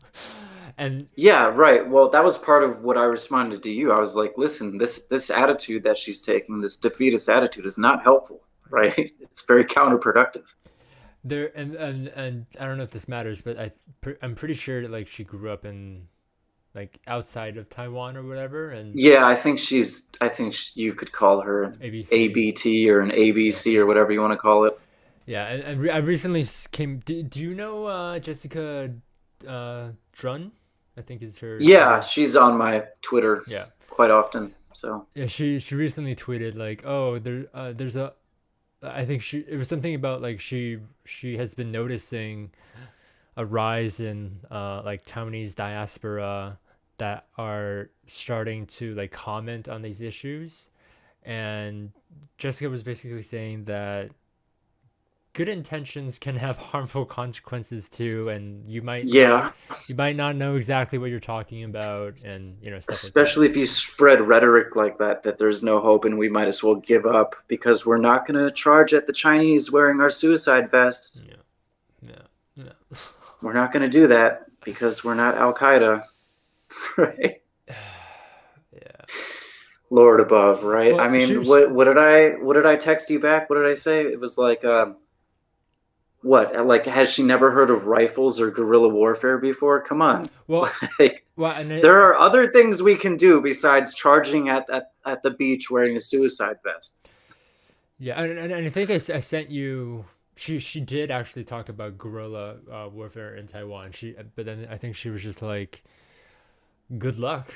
And Yeah, right. Well, that was part of what I responded to you. I was like, listen, this attitude that she's taking, this defeatist attitude, is not helpful, right? It's very counterproductive. there and I don't know if this matters, but I'm pretty sure that like she grew up in like outside of Taiwan or whatever, and Yeah, I think you could call her an ABC. ABT or an Yeah, ABC or whatever you want to call it. yeah, and I recently came. Do you know Jessica Drun? I think is her Yeah, Twitter. she's on my Twitter Yeah, quite often. So, yeah. She recently tweeted like, oh, there's a. I think it was something about like she has been noticing a rise in like Taiwanese diaspora that are starting to like comment on these issues, and Jessica was basically saying that good intentions can have harmful consequences too, and yeah, you might not know exactly what you're talking about, and stuff like that. especially if you spread rhetoric like that there's no hope and we might as well give up because we're not going to charge at the Chinese wearing our suicide vests. Yeah, yeah, yeah. We're not going to do that because we're not Al Qaeda, right? Yeah. Lord above, right? I Well, mean, what did I text you back? What did I say? It was like, what? Like, has she never heard of rifles or guerrilla warfare before? Come on, well, like, well, and there are other things we can do besides charging at the beach wearing a suicide vest. yeah, and I think I sent you. She did actually talk about guerrilla warfare in Taiwan. But then I think she was just like, "Good luck."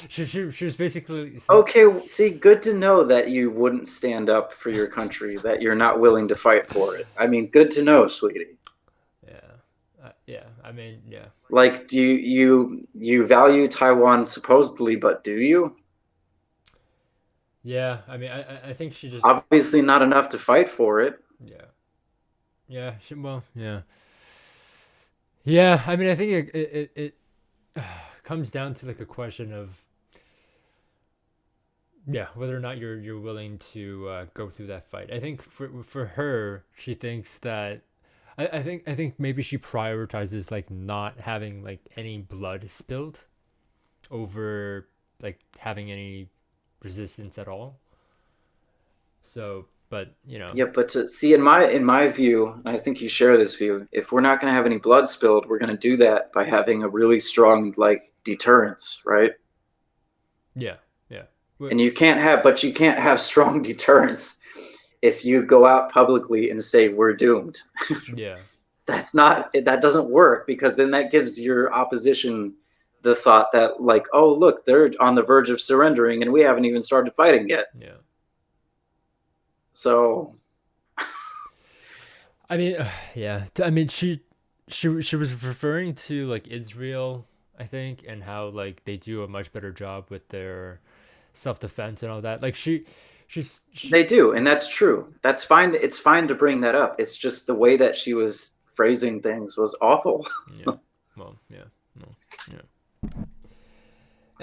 She was basically Okay, see, good to know that you wouldn't stand up for your country, that you're not willing to fight for it. I mean, good to know, sweetie. yeah, yeah. I mean, yeah, Like, do you value Taiwan supposedly, but do you? yeah. I mean, I think she just Obviously not enough to fight for it. yeah, yeah. Well, yeah, yeah. I mean, I think it comes down to like a question of yeah whether or not you're willing to go through that fight. I think for her, she thinks that I think maybe she prioritizes like not having like any blood spilled over like having any resistance at all. So, but Yeah, but to see in my view, I think you share this view, if we're not going to have any blood spilled, we're going to do that by having a really strong like deterrence, right? yeah, yeah, And you can't have strong deterrence if you go out publicly and say we're doomed. yeah, That doesn't work because then that gives your opposition the thought that like, oh, look, they're on the verge of surrendering and we haven't even started fighting yet. yeah. So, I mean, yeah. I mean, she was referring to like Israel, I think, and how like they do a much better job with their self defense and all that. Like she they do, and that's true. That's fine. It's fine to bring that up. It's just the way that she was phrasing things was awful. yeah. Well, yeah, no, yeah.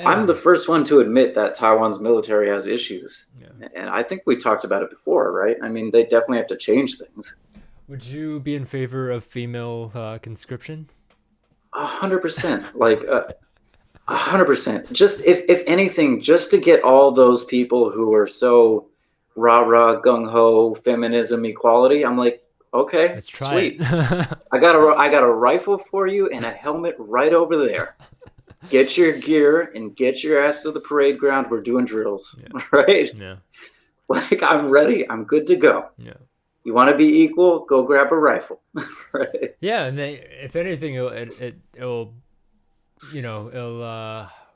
I'm the Anyway, first one to admit that Taiwan's military has issues. yeah. And I think we talked about it before, right? I mean, they definitely have to change things. Would you be in favor of female conscription? 100%. Like, 100%. Just if anything, just to get all those people who are so rah rah gung ho feminism equality, I'm like, okay, Let's try it. sweet. I got a rifle for you and a helmet right over there. Get your gear and get your ass to the parade ground. We're doing drills, Yeah, right? yeah, Like I'm ready. I'm good to go. yeah. You want to be equal? Go grab a rifle, right? Yeah, and if anything, it'll it'll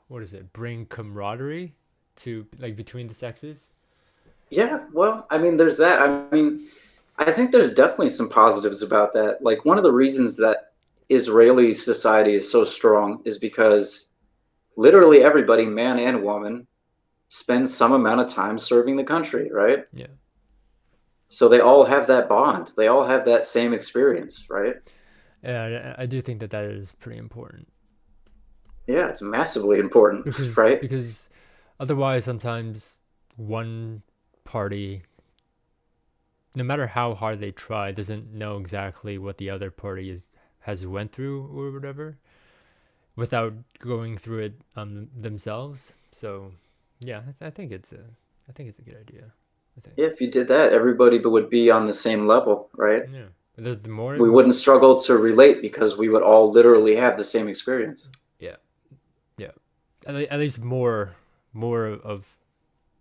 what is it? Bring camaraderie to like between the sexes. Yeah. Well, I mean, there's that. I mean, I think there's definitely some positives about that. Like one of the reasons that Israeli society is so strong is because literally everybody, man and woman, spends some amount of time serving the country, right? Yeah, So they all have that bond. They all have that same experience, right? yeah. I do think that that is pretty important Yeah, it's massively important, right? because otherwise sometimes one party, no matter how hard they try, doesn't know exactly what the other party is has went through or whatever, without going through it themselves. So yeah, I think it's a good idea. I think. Yeah, if you did that, everybody would be on the same level, right? Yeah, the more, We wouldn't struggle to relate because we would all literally have the same experience. yeah, yeah, at least more of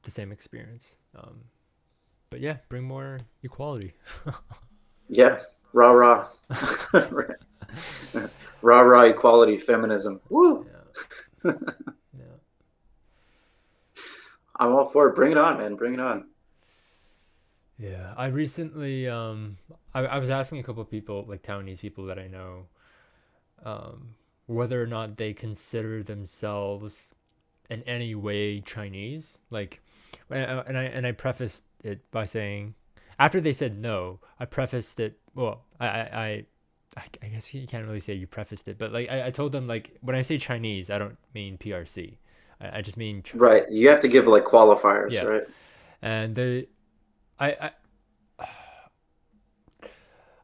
the same experience. But yeah, bring more equality. Yeah, rah rah, rah rah, equality, feminism. Woo! Yeah, yeah. I'm all for it. Bring it on, man. Bring it on. Yeah, I recently I was asking a couple of people, like Taiwanese people that I know, whether or not they consider themselves in any way Chinese. Like, and I prefaced it by saying, after they said no, I prefaced it. Well, I guess you can't really say you prefaced it, but like I told them, like, when I say Chinese, I don't mean PRC. I just mean Right. You have to give like qualifiers, yeah, right? and I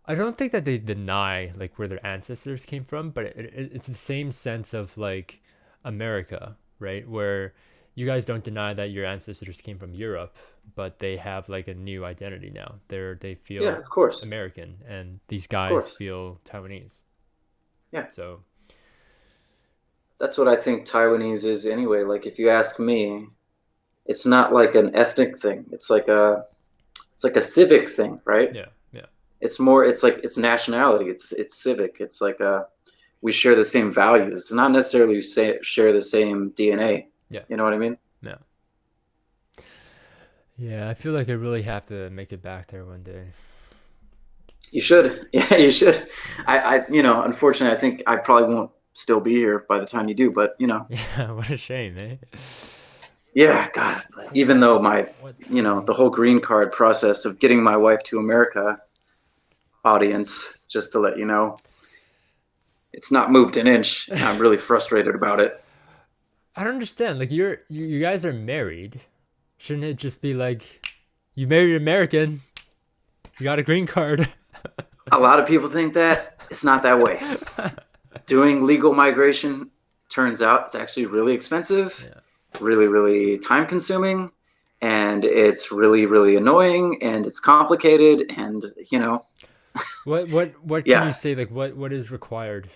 I don't think that they deny like where their ancestors came from, but it's the same sense of like America, right? Where you guys don't deny that your ancestors came from Europe, but they have like a new identity now. They Yeah, feel of course. American, and these Of guys course. feel Taiwanese. Yeah. So That's what I think Taiwanese is anyway. Like if you ask me, it's not like an ethnic thing. It's like a civic thing, right? yeah, yeah, It's more it's like it's nationality. It's civic. It's like we share the same values. It's not necessarily share the same DNA. yeah, You know what I mean? yeah, yeah. I feel like I really have to make it back there one day. You should. Yeah, you should. Unfortunately I think I probably won't still be here by the time you do, but Yeah, what a shame, eh? yeah, God. Even though What the timing? whole green card process of getting my wife to America, audience, just to let you know, it's not moved an inch. I'm really frustrated about it. I don't understand. Like you guys are married. Shouldn't it just be like you married an American, you got a green card? A lot of people think that it's not that way. Doing legal migration turns out it's actually really expensive, Yeah. really, really time consuming, and it's really, really annoying and it's complicated and What can you yeah. say, like what is required?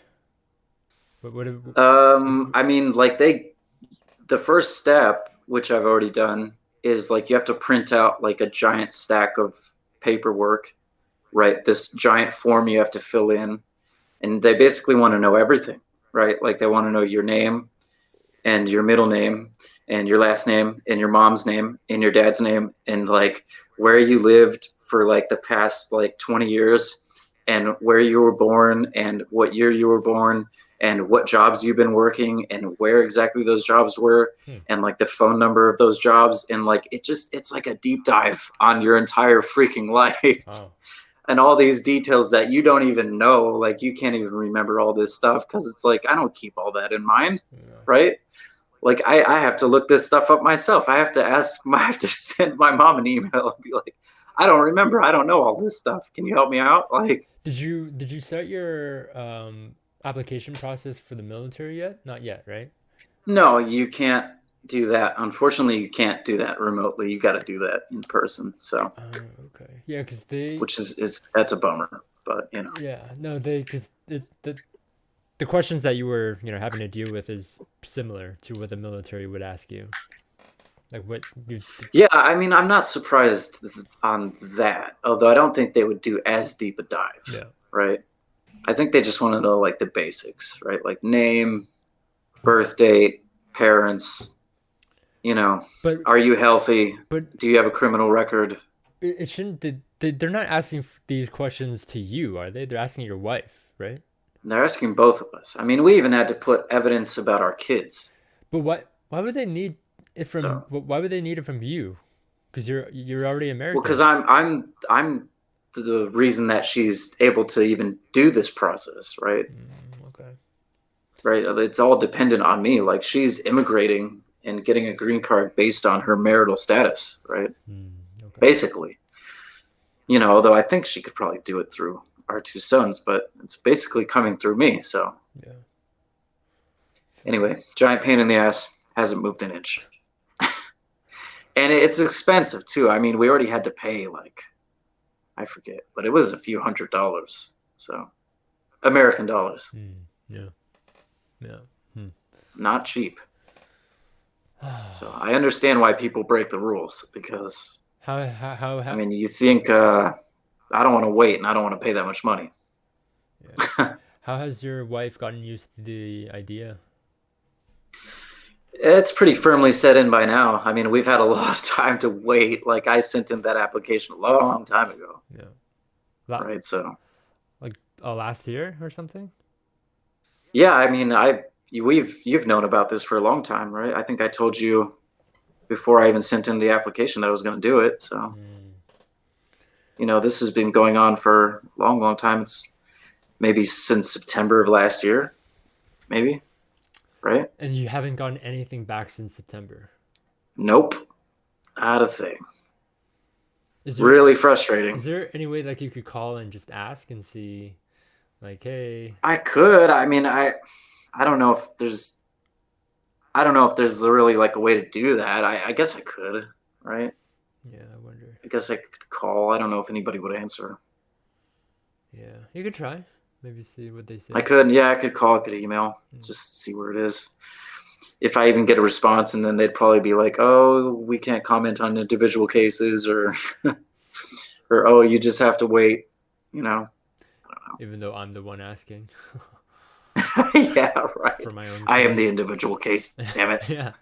What I mean, like the first step, which I've already done, is like you have to print out like a giant stack of paperwork, right? This giant form you have to fill in, and they basically want to know everything, right? Like they want to know your name and your middle name and your last name and your mom's name and your dad's name and like where you lived for like the past like 20 years and where you were born and what year you were born and what jobs you've been working and where exactly those jobs were hmm. and like the phone number of those jobs and like it's like a deep dive on your entire freaking life Wow. and all these details that you don't even know, like you can't even remember all this stuff because it's like I don't keep all that in mind, Yeah. right? Like I have to look this stuff up myself. I have to I have to send my mom an email and be like, I don't remember, I don't know all this stuff, can you help me out? Like, Did you start your application process for the military yet? Not yet, right? no, you can't do that. Unfortunately, you can't do that remotely. You got to do that in person. So Okay. Yeah, because they which is that's a bummer, but yeah, no, they because the questions that you were having to deal with is similar to what the military would ask you. Like what you yeah, I mean, I'm not surprised on that, although I don't think they would do as deep a dive, yeah. right? I think they just want to know like the basics, right? Like name, birth date, parents, But are you healthy? but Do you have a criminal record? it shouldn't they're not asking these questions to you, are they? They're asking your wife, right? They're asking both of us. I mean, we even had to put evidence about our kids. But why would they need it from So, why would they need it from you? Because you're already well, because American. I'm the reason that she's able to even do this process, right? Okay. Right? It's all dependent on me. Like she's immigrating and getting a green card based on her marital status, right? Okay. Basically, although I think she could probably do it through our two sons, but it's basically coming through me. So Yeah. Anyway, giant pain in the ass, hasn't moved an inch. And it's expensive too. I mean, we already had to pay like, I forget, but it was a few $100s. So American dollars. Yeah. Yeah. Not cheap. So I understand why people break the rules because I mean, you think I don't want to wait and I don't want to pay that much money. Yeah. How has your wife gotten used to the idea? It's pretty firmly set in by now. I mean, we've had a lot of time to wait. Like I sent in that application a long time ago. Yeah. Right. So like last year or something? yeah, I mean, you've known about this for a long time, right? I think I told you before I even sent in the application that I was going to do it. So, this has been going on for a long, long time. It's maybe since September of last year, maybe, right? And you haven't gotten anything back since September? Nope. Not a thing. Really frustrating. Is there any way like you could call and just ask and see, like, hey? I could. I mean, I don't know if there's really like a way to do that. I guess I could, right? Yeah, I wonder. I guess I could call. I don't know if anybody would answer. Yeah, you could try. Maybe see what they say. I could. Yeah, I could call. I could email. Just see where it is. If I even get a response, and then they'd probably be like, "Oh, we can't comment on individual cases," or "Oh, you just have to wait." I don't know. Even though I'm the one asking. Yeah, right. For my own. I am the individual case. Damn it. Yeah.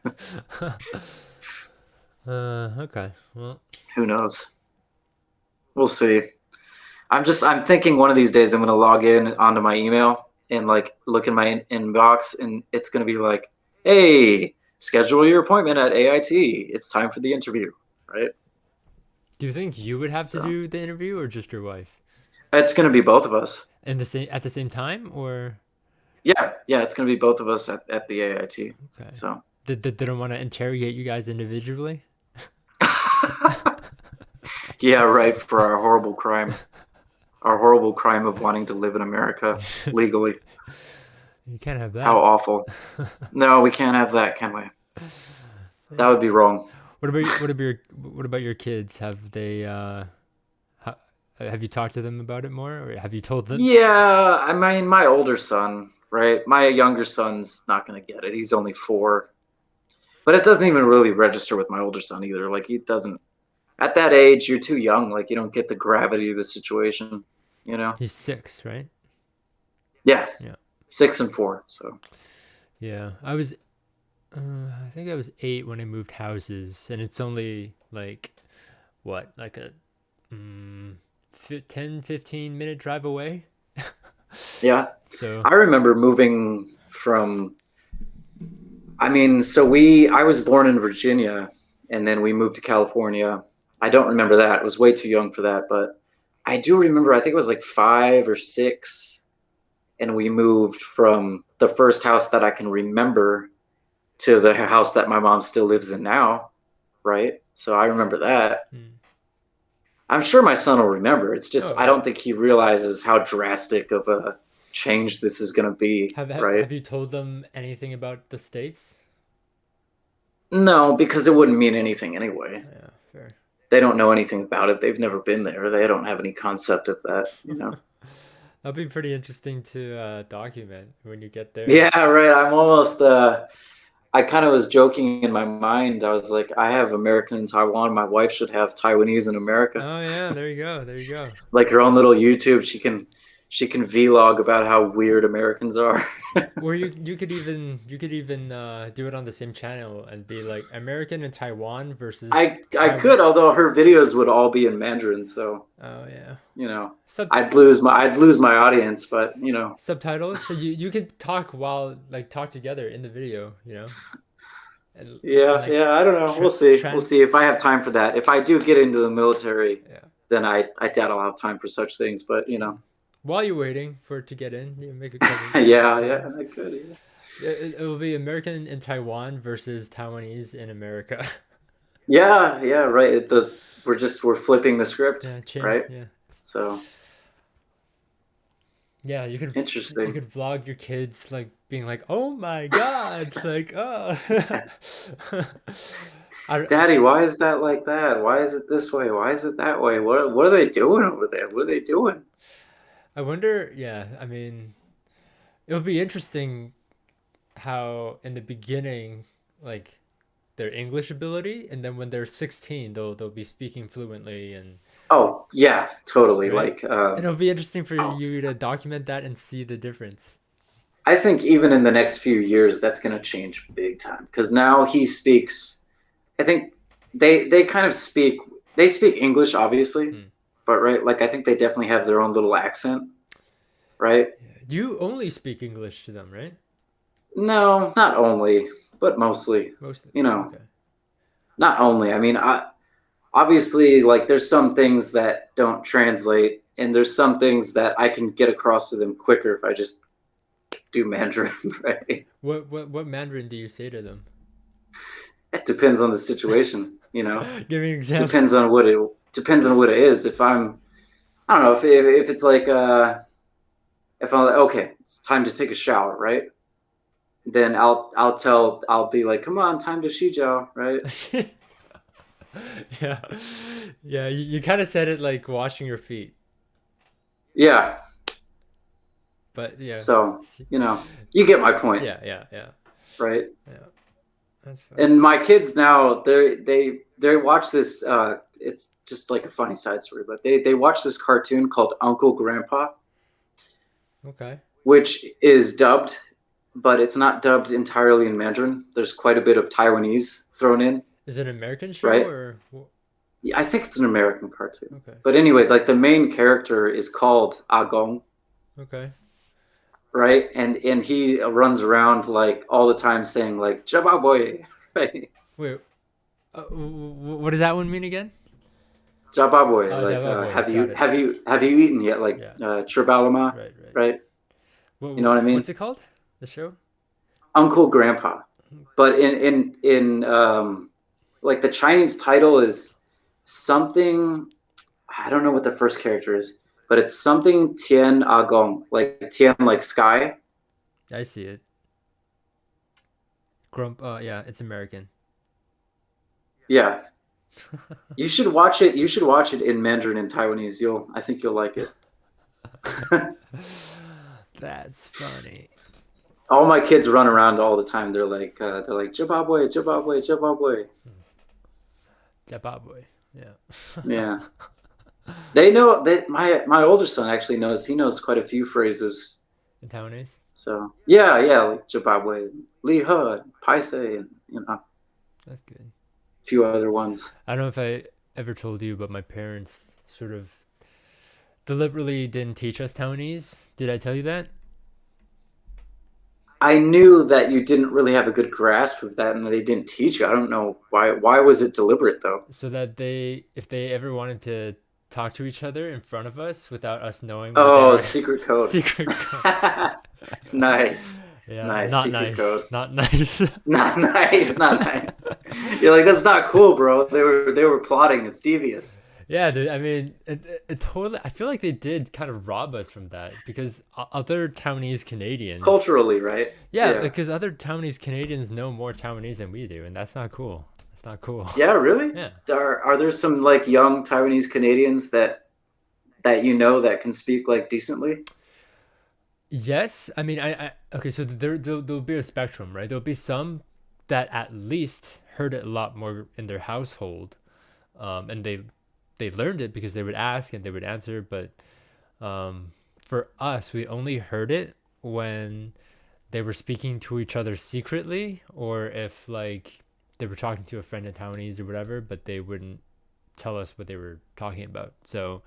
Okay. Well. Who knows? We'll see. I'm thinking one of these days I'm going to log in onto my email and like look in my inbox, and it's going to be like, "Hey, schedule your appointment at AIT. It's time for the interview." Right? Do you think you would have to do the interview or just your wife? It's going to be both of us. And at the same time, or? Yeah, it's going to be both of us at the AIT. Okay. So they don't want to interrogate you guys individually? Yeah, right. For our horrible crime of wanting to live in America legally. You can't have that. How awful! No, we can't have that, can we? That would be wrong. What about your kids? Have they? Have you talked to them about it more, or have you told them? Yeah, I mean, my older son, right? My younger son's not going to get it. He's only 4. But it doesn't even really register with my older son either. Like, he doesn't. At that age, you're too young. Like, you don't get the gravity of the situation, He's 6, right? Yeah. 6 and 4, so. Yeah, I think I was 8 when I moved houses, and it's only like, what, like a 10-15 minute drive away. Yeah. So I remember moving from, I was born in Virginia, and then we moved to California. I don't remember that. I was way too young for that, but I do remember, I think it was like 5 or 6, and we moved from the first house that I can remember to the house that my mom still lives in now, right? So I remember that. I'm sure my son will remember. It's just I don't think he realizes how drastic of a change this is going to be, right? Have you told them anything about the States? No, because it wouldn't mean anything anyway. Yeah, fair. They don't know anything about it. They've never been there. They don't have any concept of that, That'll be pretty interesting to document when you get there. Yeah, right. I'm almost I kind of was joking in my mind. I was like, I have American in Taiwan. My wife should have Taiwanese in America. Oh yeah, there you go. Like her own little YouTube, she can vlog about how weird Americans are. Or you could even do it on the same channel and be like American in Taiwan versus. I could, although her videos would all be in Mandarin, so. Oh yeah. I'd lose my audience, but subtitles. So you could talk talk together in the video, And, yeah. I don't know. We'll see. We'll see if I have time for that. If I do get into the military, then I doubt I'll have time for such things. But while you're waiting for it to get in, you make a cover. Yeah, I could. Yeah. It will be American in Taiwan versus Taiwanese in America. Yeah, right. We're flipping the script, right? Yeah. So Yeah, you Interesting. could vlog your kids like being like, "Oh my God!" Like, oh. I, Daddy, why is that like that? Why is it this way? Why is it that way? What are they doing over there? What are they doing? I wonder. Yeah, I mean, it would be interesting how in the beginning, like their English ability, and then when they're 16, they'll be speaking fluently, and Oh, yeah, totally. right. Like, And it'll be interesting for oh, you to document that and see the difference. I think even in the next few years, that's going to change big time because now he speaks. I think they kind of speak. They speak English, obviously, Hmm. but right, like I think they definitely have their own little accent, right? Yeah. You only speak English to them, right? No, not only, but mostly. Mostly. You know, Okay. not only. I mean, obviously, like there's some things that don't translate, and there's some things that I can get across to them quicker if I just do Mandarin, right? What Mandarin do you say to them? It depends on the situation, you know. Give me an example. Depends on what it depends on what it is. If I'm, I don't know, if it's like if I'm like, okay, it's time to take a shower, right? Then I'll be like, come on, time to shijao, right? Yeah, yeah. You kind of said it like washing your feet, Yeah. but yeah, So you get my point, yeah, yeah, yeah, right? yeah. That's funny. And my kids now, they watch this. It's just like a funny side story, but they watch this cartoon called Uncle Grandpa, Okay. which is dubbed, but it's not dubbed entirely in Mandarin. There's quite a bit of Taiwanese thrown in, Is it an American show right? or? Yeah, I think it's an American cartoon. Okay. But anyway, like the main character is called Agong, Okay. right? And he runs around like all the time saying like Jababoy, right? Wait. What does that one mean again? Jababoy, Oh, like Java Boy. have Got you it. eaten yet? Like Yeah. Chirbalama, Right. Right. right? You know what I What's mean? it called? The show? Uncle Grandpa. But in like the Chinese title is something. I don't know what the first character is, but it's something Tian Agong, like Tian like sky. I see it. Grump. Yeah, it's American. Yeah, you should watch it. You should watch it in Mandarin and Taiwanese. I think you'll like it. That's funny. All my kids run around all the time. They're like Zimbabwe, Zimbabwe, Zimbabwe. Java Boy. Yeah. Yeah, they know that my older son actually knows. He knows quite a few phrases. In Taiwanese. So yeah, like Zimbabwe, Lee He, Paise, and a That's good. few other ones. I don't know if I ever told you, but my parents sort of deliberately didn't teach us Taiwanese. Did I tell you that? I knew that you didn't really have a good grasp of that, and that they didn't teach you. I don't know why. Why was it deliberate though? So that if they ever wanted to talk to each other in front of us without us knowing what they Oh, were, secret code. secret code. Nice, Yeah, nice not secret code. nice. Not nice. Not nice, not nice. You're like, that's not cool, bro. They were plotting. It's devious. Yeah, dude, I mean, it totally. I feel like they did kind of rob us from that because other Taiwanese Canadians, Culturally, right? yeah, Yeah. because other Taiwanese Canadians know more Taiwanese than we do, and that's not cool. That's not cool. Yeah, really? Yeah. Are there some like young Taiwanese Canadians that you know that can speak like decently? Yes, I mean, I okay. So there'll be a spectrum, right? There'll be some that at least heard it a lot more in their household, and they learned it because they would ask and they would answer. But for us, we only heard it when they were speaking to each other secretly, or if like they were talking to a friend in Taiwanese or whatever, but they wouldn't tell us what they were talking about. So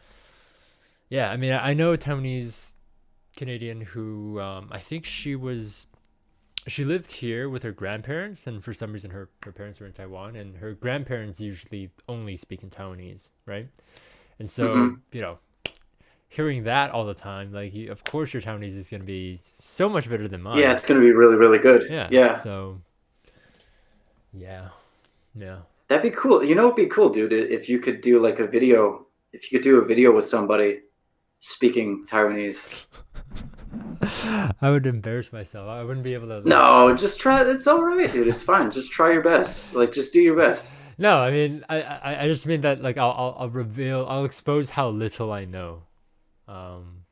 yeah, I mean, I know a Taiwanese Canadian who I think she lived here with her grandparents, and for some reason her parents were in Taiwan, and her grandparents usually only speak in Taiwanese, right? And so, Hmm. hearing that all the time, like, of course your Taiwanese is going to be so much better than Yeah, mine. it's gonna be really, really good. Yeah. Yeah, So, yeah. Yeah. that'd be cool. You know, it'd be cool, dude, if you could do like a video. If you could do a video with somebody speaking Taiwanese. I would embarrass myself. I wouldn't be able to like. No, just try. It's all right, dude. It's fine. Just try your best. Like, just do your best. No, I mean, I just mean that like I'll reveal, I'll expose how little I know. Um,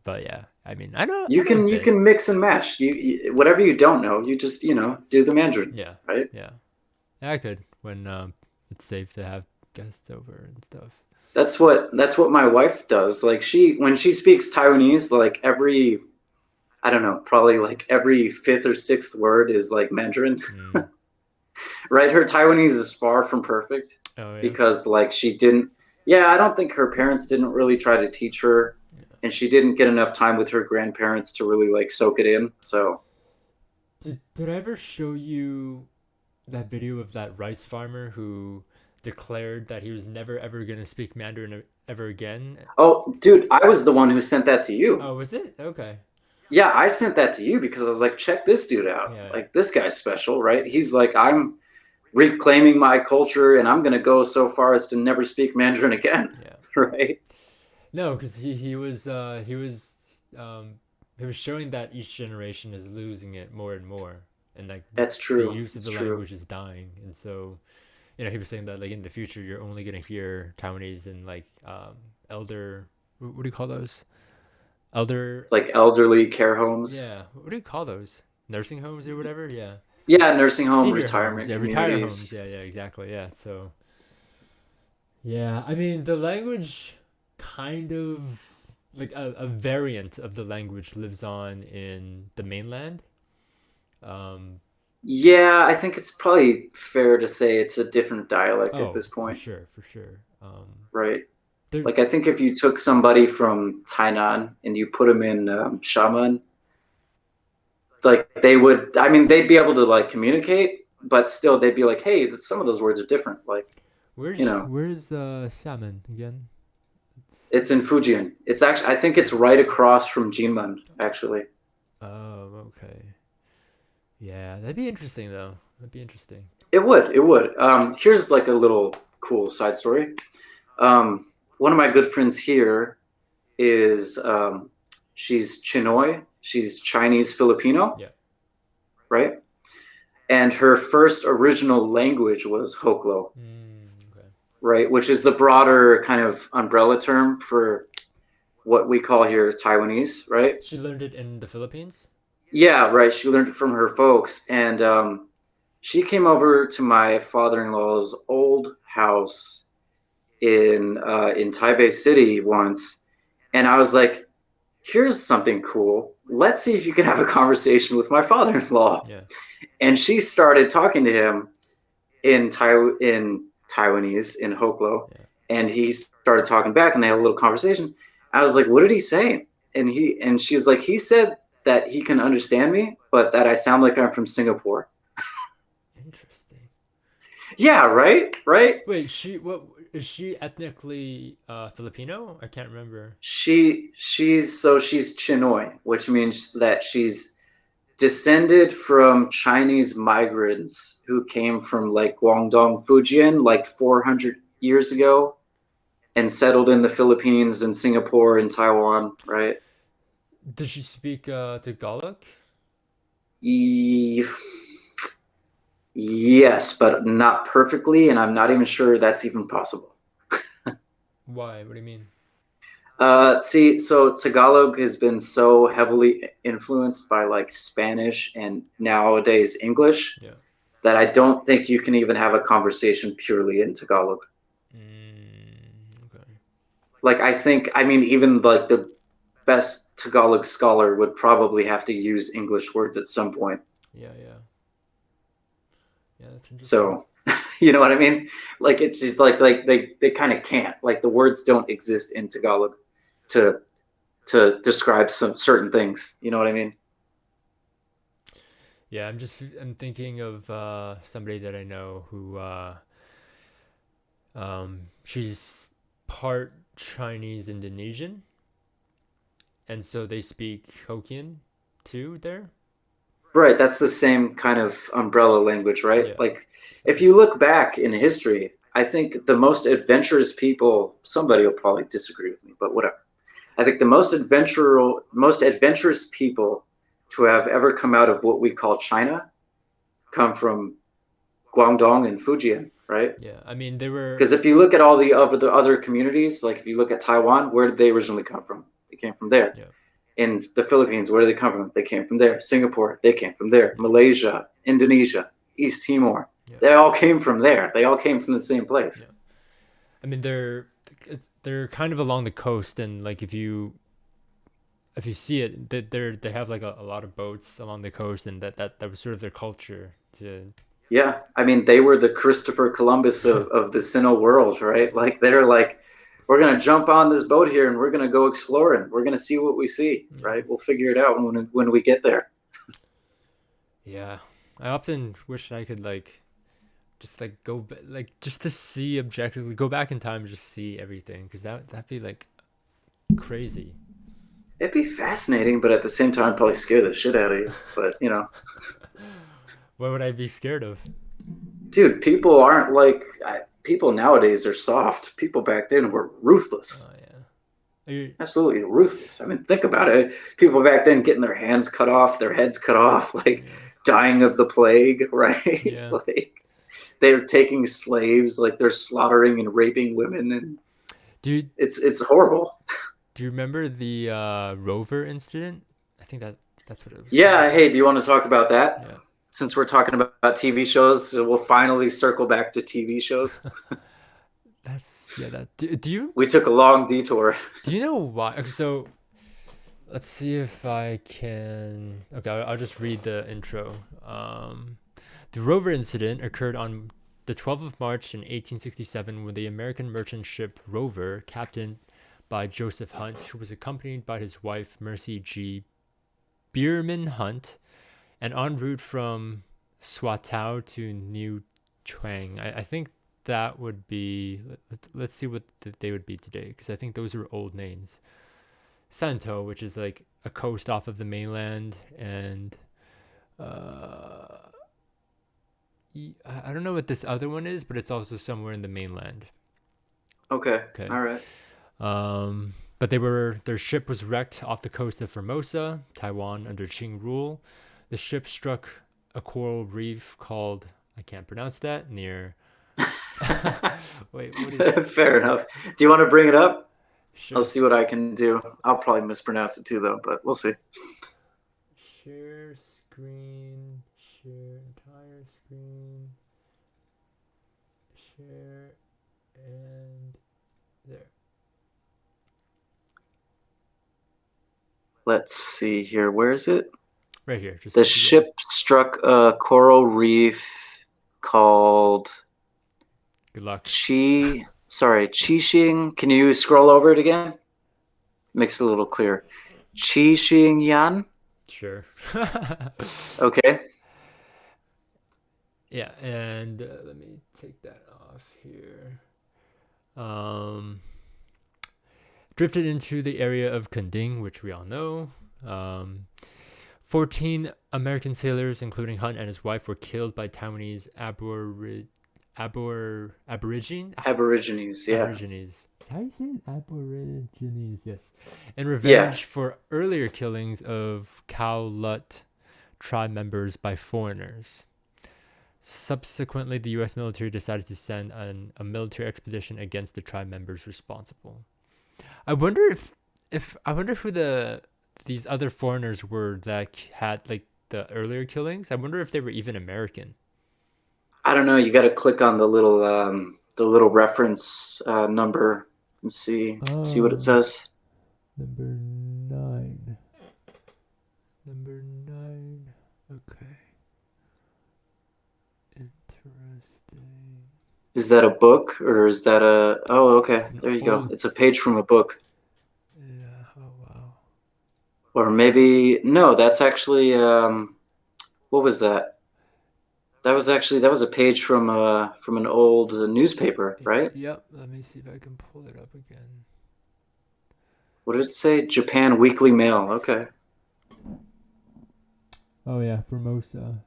but yeah, I mean, I know a You bit. can mix and match. Whatever you don't know, you just do the Mandarin, Yeah, right? yeah, yeah. I could when it's safe to have guests over and stuff. That's what my wife does. Like when she speaks Taiwanese, like every I don't know, probably like every fifth or sixth word is like Mandarin, Mm. right? Her Taiwanese is far from perfect Oh yeah. because like she didn't. Yeah, I don't think her parents didn't really try to teach her, Yeah. and she didn't get enough time with her grandparents to really like soak it in. So Did I ever show you that video of that rice farmer who declared that he was never ever gonna speak Mandarin ever again? oh, dude, I was the one who sent that to you. Oh, was it? Okay. Yeah, I sent that to you because I was like, check this dude out. Yeah, Like, this guy's special, right? He's like, I'm reclaiming my culture and I'm going to go so far as to never speak Mandarin again, yeah. right? No, because he was showing that each generation is losing it more and more, and like That's the true. use of It's the true. language is dying, and so he was saying that like in the future you're only gonna hear Taiwanese in like elder, what do you call those? Elder, Like elderly care homes. yeah, what do you call those? Nursing homes or whatever? Yeah, Yeah, nursing home, senior homes. retirement Yeah, retire homes. communities. Yeah, yeah, exactly. Yeah, so yeah, I mean the language kind of like a variant of the language lives on in the mainland. Um, Yeah, I think it's probably fair to say it's a different dialect at oh, this point, for sure. right? There, Like, I think if you took somebody from Tainan and you put them in Shaman, like they would, I mean, they'd be able to like communicate, but still they'd be like, hey, some of those words are different. Like, you know, where's Xiamen again? It's, it's in Fujian. It's actually, I think it's right across from Jinmen, actually. oh, okay. Yeah, that'd be interesting though. That'd be interesting. It would. Here's like a little cool side story. One of my good friends here is, she's Chinoy. She's Chinese Filipino, Yeah. right? And her first original language was Hoklo, Okay. right? Which is the broader kind of umbrella term for what we call here Taiwanese, right? She learned it in the Philippines. Yeah, right. She learned it from her folks, and she came over to my father-in-law's old house in Taipei City once, and I was like, "Here's something cool. Let's see if you can have a conversation with my father-in-law." Yeah. And she started talking to him in Taiwanese in Hoklo, Yeah. and he started talking back, and they had a little conversation. I was like, "What did he say?" And she's like, "He said that he can understand me, but that I sound like I'm from Singapore." Interesting. Yeah, right, right. Wait, what is she ethnically Filipino? I can't remember. She's Chinoy, which means that she's descended from Chinese migrants who came from like Guangdong, Fujian, like 400 years ago, and settled in the Philippines and Singapore and Taiwan, right? Does she speak Tagalog? E- yes, but not perfectly, and I'm not even sure that's even possible. Why? What do you mean? See, so Tagalog has been so heavily influenced by like Spanish and nowadays English Yeah. that I don't think you can even have a conversation purely in Tagalog. Okay. Like, I think, I mean, even like the best Tagalog scholar would probably have to use English words at some point. Yeah, yeah. Yeah, that's interesting. So, you know what I mean? Like, it's just like they kind of can't. Like, the words don't exist in Tagalog to describe some certain things. You know what I mean? Yeah, I'm thinking of somebody that I know who she's part Chinese Indonesian, and so they speak Hokkien too there. Right. That's the same kind of umbrella language, right? Yeah. Like, So, if you look back in history, I think the most adventurous people, somebody will probably disagree with me, but whatever. I think the most adventurous people to have ever come out of what we call China come from Guangdong and Fujian, right? Yeah, I mean they were. Because if you look at all the other communities, like if you look at Taiwan, where did they originally come from? They came from there. Yeah, In the Philippines, where did they come from? They came from there. Singapore, they came from there. yeah, Malaysia, Indonesia, East Timor, yeah, they all came from there. They all came from the same place. yeah. I mean they're kind of along the coast, and like if you see it, they have like a lot of boats along the coast, and that was sort of their culture to. Yeah, I mean, they were the Christopher Columbus of the Sino world, right? Like they're like, we're gonna jump on this boat here and we're gonna go exploring. We're gonna see what we see, right? We'll figure it out when we get there. Yeah, I often wish I could like just like like just to see objectively, go back in time and just see everything, because that'd be like crazy. It'd be fascinating, but at the same time, probably scare the shit out of you. But What would I be scared of? dude, people aren't like people nowadays are soft. People back then were ruthless. Oh yeah. Are you, Absolutely ruthless. I mean, think about it. People back then getting their hands cut off, their heads cut off, like yeah. dying of the plague, right? Yeah. Like they're taking slaves, like they're slaughtering and raping women, and Do it's horrible. you remember the Rover incident? I think that's what it was Yeah. called. Hey, do you want to talk about that? Yeah. Since we're talking about TV shows, so we'll finally circle back to TV shows. Do you We took a long detour. know why? Okay, so let's see if I can. Okay, I'll just read the intro. The Rover incident occurred on the 12th of March in 1867 when the American merchant ship Rover, captained by Joseph Hunt, who was accompanied by his wife Mercy G. Bierman Hunt, and en route from Swatow to New Chuang. I think that would be. Let's see what they would be today, because I think those are old names. Santo, which is like a coast off of the mainland, and I don't know what this other one is, but it's also somewhere in the mainland. Okay. Okay. All right. But their ship was wrecked off the coast of Formosa, Taiwan, under Qing rule. The ship struck a coral reef called, I can't pronounce that, near. Wait, what is it? Fair enough. Do you want to bring it up? Sure. I'll see what I can do. I'll probably mispronounce it too, though, but we'll see. Share screen, share entire screen, share, and there. Let's see here. Where is it? Right here. Just The ship struck a coral reef called Good luck. Qixing. Can you scroll over it again? Makes it a little clearer. Qixing Yan. Sure. Okay. Yeah, and let me take that off here. Drifted into the area of Kunding, which we all know. 14 American sailors, including Hunt and his wife, were killed by Taiwanese Aborigines. Aborigines, yeah. Aborigines. How do you say it? Aborigines, yes. In revenge for earlier killings of Khao-Lut tribe members by foreigners. Subsequently, the U.S. military decided to send a military expedition against the tribe members responsible. I wonder who these other foreigners were that had like the earlier killings. I wonder if they were even American. I don't know. You got to click on the little reference number and see what it says. Number 9. Number 9. Okay. Interesting. Is that a book or is that a? Oh, okay. There you go. It's a page from a book. Yeah. Oh wow. Or maybe no. That's actually what was that? That was a page from an old newspaper, right? Yep. Let me see if I can pull it up again. What did it say? Japan Weekly Mail. Okay. Oh yeah, Formosa.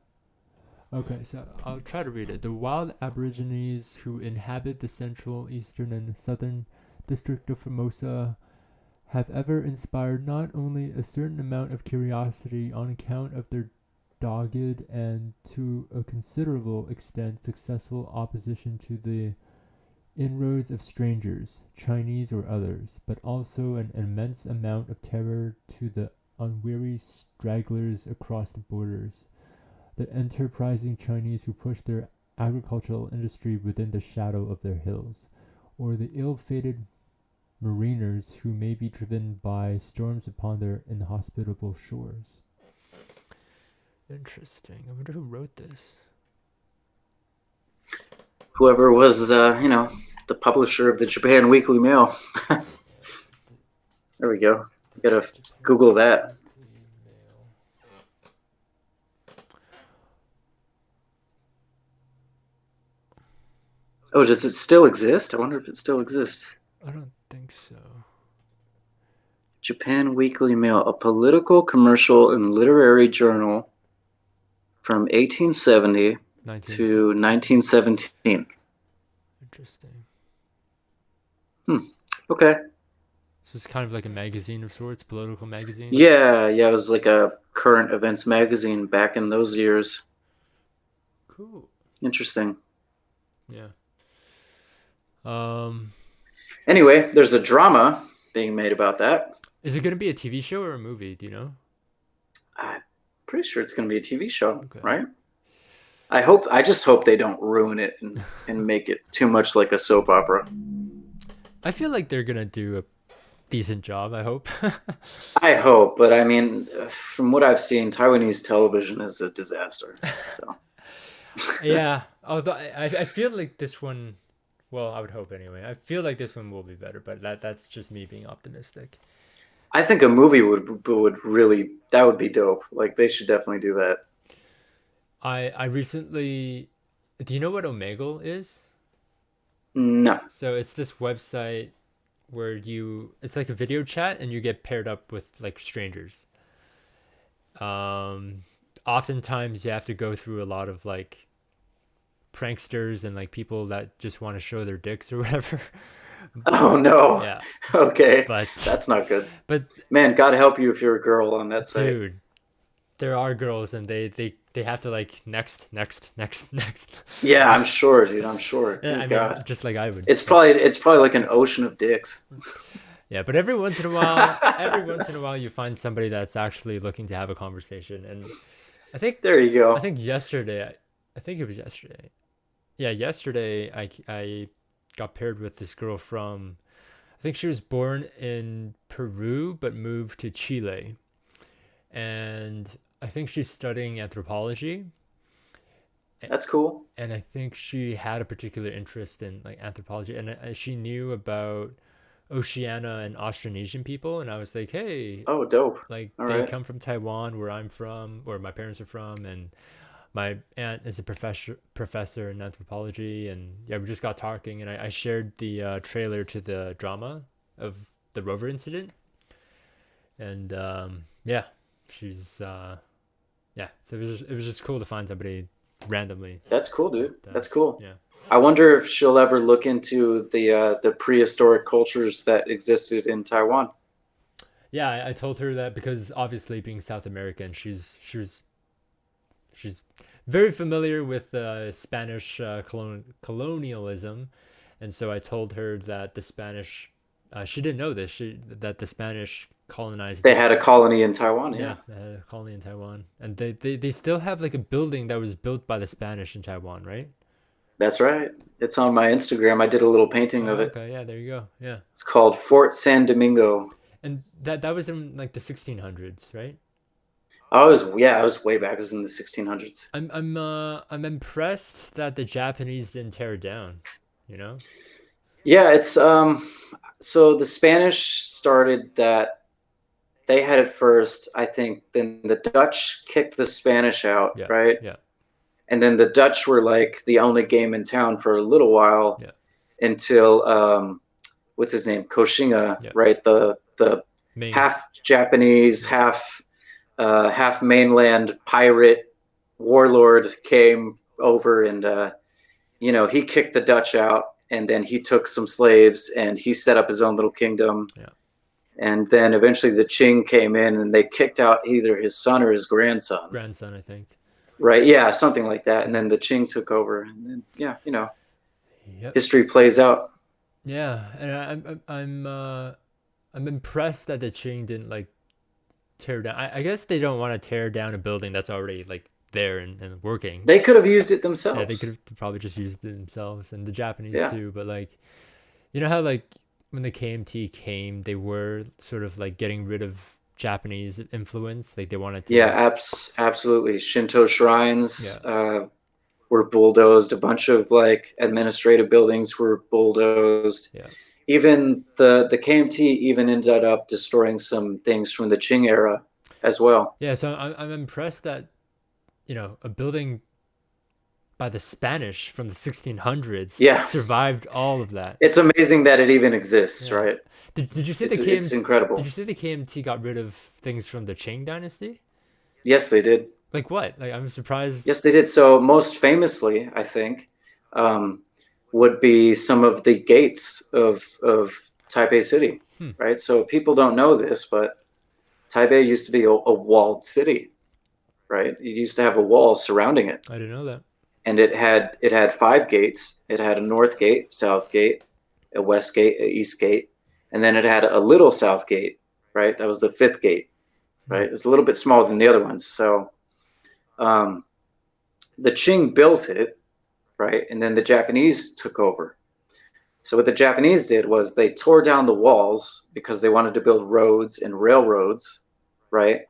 Okay, so I'll try to read it. The wild Aborigines who inhabit the central, eastern, and southern district of Formosa have ever inspired not only a certain amount of curiosity on account of their dogged and to a considerable extent successful opposition to the inroads of strangers, Chinese or others, but also an immense amount of terror to the unwary stragglers across the borders, the enterprising Chinese who push their agricultural industry within the shadow of their hills, or the ill-fated mariners who may be driven by storms upon their inhospitable shores. Interesting. I wonder who wrote this. Whoever was, the publisher of the Japan Weekly Mail. There we go. You gotta Google that. Oh, does it still exist? I wonder if it still exists. I don't think so. Japan Weekly Mail, a political, commercial, and literary journal from 1870 to 1917. Interesting. Okay. So it's kind of like a magazine of sorts, political magazine? Yeah, it was like a current events magazine back in those years. Cool. Interesting. Yeah. Anyway, there's a drama being made about that. Is it going to be a TV show or a movie? Do you know? I'm pretty sure it's going to be a TV show, right? I just hope they don't ruin it and make it too much like a soap opera. I feel like they're going to do a decent job, I hope. I hope, but I mean, from what I've seen, Taiwanese television is a disaster. So. Yeah, although I feel like this one, well, I would hope anyway. I feel like this one will be better, but that's just me being optimistic. I think a movie would really, that would be dope. Like they should definitely do that. I recently, do you know what Omegle is? No. So it's this website where it's like a video chat and you get paired up with like strangers. Oftentimes you have to go through a lot of like pranksters and like people that just want to show their dicks or whatever. Oh no. Yeah. Okay. But that's not good. But man, God help you if you're a girl on that site. Dude, there are girls and they have to like next. Yeah, I'm sure, dude. I'm sure. Yeah, I mean, just like I would. It's probably like an ocean of dicks. Yeah, but every once in a while, you find somebody that's actually looking to have a conversation, and I think there you go. I think it was yesterday. Yeah, yesterday I got paired with this girl from, I think she was born in Peru but moved to Chile, and I think she's studying anthropology. That's cool. And I think she had a particular interest in like anthropology, and she knew about Oceania and Austronesian people, and I was like, hey, oh dope, like all they right. come from Taiwan where I'm from, or my parents are from, and my aunt is a professor in anthropology, and yeah, we just got talking, and I shared the trailer to the drama of the Rover Incident, and yeah, she's so it was just cool to find somebody randomly. That's cool, dude. That's cool. Yeah. I wonder if she'll ever look into the prehistoric cultures that existed in Taiwan. Yeah, I told her that because obviously being South American, she's very familiar with Spanish colonialism, and so I told her that the Spanish, she didn't know this, that the Spanish colonized. They had a colony in Taiwan. Yeah, they had a colony in Taiwan, and they still have like a building that was built by the Spanish in Taiwan, right? That's right. It's on my Instagram. I did a little painting of it. Okay, yeah, there you go. Yeah. It's called Fort San Domingo. And that was in like the 1600s, right? I was way back. It was in the 1600s. I'm impressed that the Japanese didn't tear it down, you know? Yeah, it's so the Spanish started that. They had it first, I think. Then the Dutch kicked the Spanish out, right? Yeah. And then the Dutch were like the only game in town for a little while, until what's his name, Koshinga, right? The half Japanese, half mainland pirate warlord came over, and he kicked the Dutch out, and then he took some slaves and he set up his own little kingdom. And then eventually the Qing came in and they kicked out either his son or his grandson. Grandson, I think. Right? Yeah, something like that. And then the Qing took over, and then yeah, Yep. history plays out. Yeah, and I'm impressed that the Qing didn't like tear down. I guess they don't want to tear down a building that's already like there and working. They could have used it Yeah, they could themselves. have probably just used it themselves and the Japanese Yeah. too. But like, you know how like when the KMT came, they were sort of like getting rid of Japanese influence. Like they wanted Yeah, to. absolutely. Shinto shrines Yeah, were bulldozed. A bunch of like administrative buildings were bulldozed. yeah, Even the KMT even ended up destroying some things from the Qing era as well. yeah. So I'm impressed that a building by the Spanish from the 1600s Yeah, survived all of that. it's amazing that it even exists, Yeah. right? Did you say It's did incredible. you say the KMT got rid of things from the Qing dynasty? Yes, they did. Like what? Like I'm surprised. Yes, they did. So most famously, I think, um, would be some of the gates of Taipei City, Hmm, right? So people don't know this, but Taipei used to be a walled city, right? It used to have a wall surrounding it, I didn't know that. and it had five gates. It had a north gate, south gate, a west gate, a east gate, and then it had a little south gate, right? That was the fifth gate, Hmm, right? It was a little bit smaller than the other ones. So um, the Qing built it, right? And then the Japanese took over. So what the Japanese did was they tore down the walls because they wanted to build roads and railroads, right?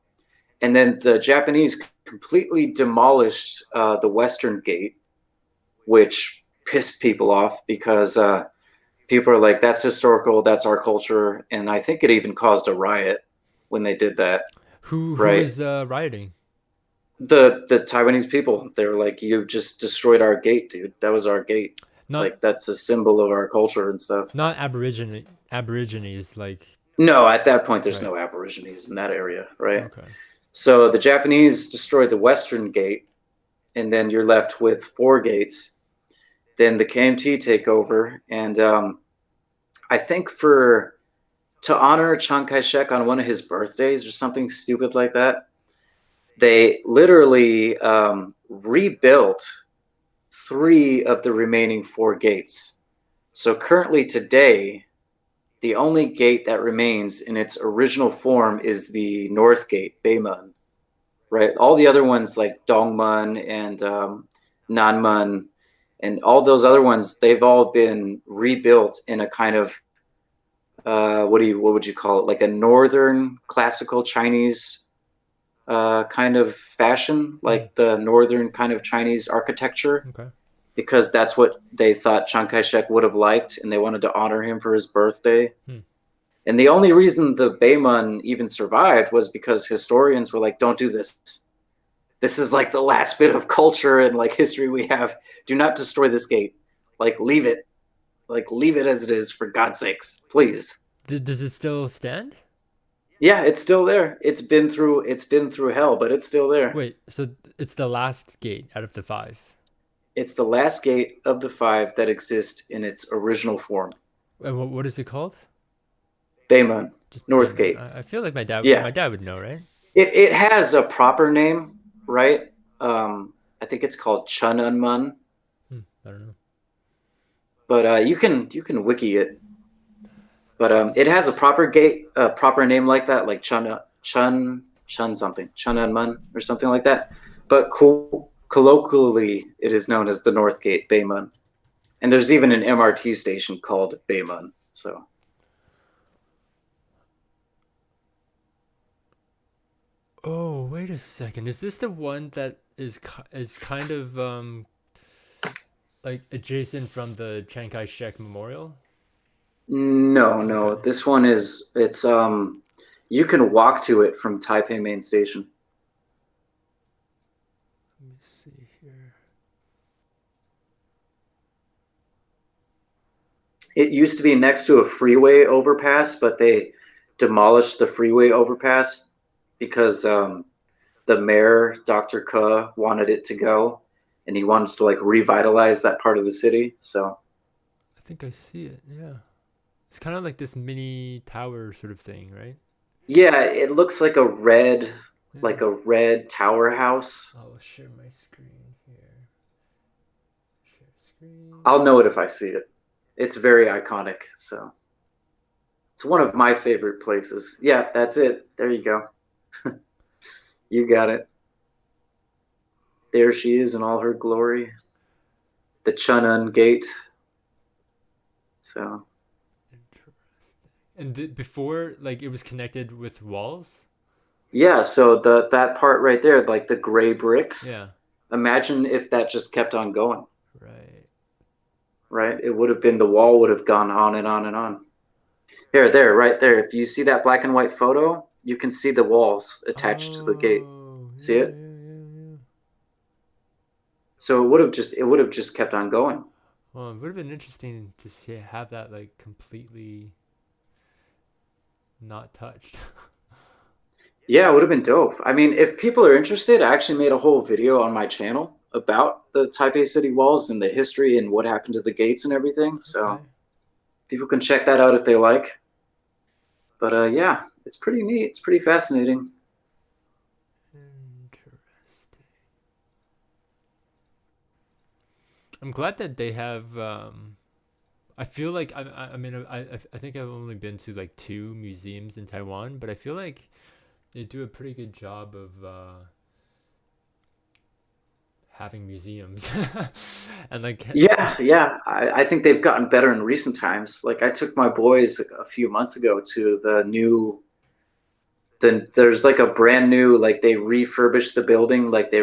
And then the Japanese completely demolished the Western Gate, which pissed people off because people are like, "That's historical, that's our culture," and I think it even caused a riot when they did that, who right? was rioting? The Taiwanese people, they were like, "You just destroyed our gate, dude. That was our gate. Not Like that's a symbol of our culture and stuff." not Aborigines like No, at that point, there's right. no Aborigines in that area, right? Okay. So the Japanese destroyed the Western Gate, and then you're left with four gates. Then the KMT take over, and I think for to honor Chiang Kai-shek on one of his birthdays or something stupid like that, they literally rebuilt three of the remaining four gates. So currently today, the only gate that remains in its original form is the North Gate, Beimun, right? All the other ones like Dongmun and Nanmun and all those other ones, they've all been rebuilt in a kind of what would you call it? Like a northern classical Chinese kind of fashion, Hmm, like the northern kind of Chinese architecture, okay. because that's what they thought Chiang Kai-shek would have liked, and they wanted to honor him for his birthday. Hmm. And the only reason the Beimun even survived was because historians were like, "Don't do this. This is like the last bit of culture and like history we have. Do not destroy this gate. Like leave it. Like leave it as it is for God's sakes, please." Does it still stand? Yeah, it's still there. It's been through hell, but it's still there. Wait, so it's the last gate out of the five. It's the last gate of the five that exist in its original form. And what is it called? Beimun, Just North Bayman. Gate. I feel like Yeah, my dad would know, right? it has a proper name, right? I think it's called Chununmun, Hmm, I don't know. but you can wiki it. But it has a proper gate, a proper name like that, like Chun something, Chununmun or something like that. But colloquially, it is known as the North Gate, Beimun. And there's even an MRT station called Beimun. So Oh, wait a second. Is this the one that is kind of like adjacent from the Chiang Kai-shek Memorial? no, no, Okay. this one is it's you can walk to it from Taipei Main Station. Let me see here. It used to be next to a freeway overpass, but they demolished the freeway overpass because the mayor, Dr. Ke, wanted it to go, and he wanted to like revitalize that part of the city. So I think I see it. Yeah. It's kind of like this mini tower sort of thing, right? Yeah, it looks like Yeah. a red tower house. I'll share my screen here. Share screen. I'll know it if I see it. It's very iconic, so it's one of my favorite places. Yeah, that's it. There you go. You got it. There she is in all her glory. The Chunun Gate. So Interesting. And before, like, it was connected with walls. yeah, so the that part right there, like the gray bricks. Yeah. Imagine if that just kept on going, Right. right? It would have been the wall would have gone on and on and on. There, right there. If you see that black and white photo, you can see the walls attached to the gate. Oh, See yeah, it? yeah, yeah, yeah. So it would have just kept on going. Well, it would have been interesting to see have that like completely not touched. Yeah, it would have been dope. I mean, if people are interested, I actually made a whole video on my channel about the Taipei City walls and the history and what happened to the gates and everything. So Okay. people can check that out if they like. But yeah, it's pretty neat. It's pretty fascinating. Interesting. I'm glad that they have. I feel like I mean I think I've only been to like 2 museums in Taiwan, but I feel like they do a pretty good job of having museums and like Yeah. I think they've gotten better in recent times. Like I took my boys a few months ago to the new. Then there's like a brand new like they refurbished the building like they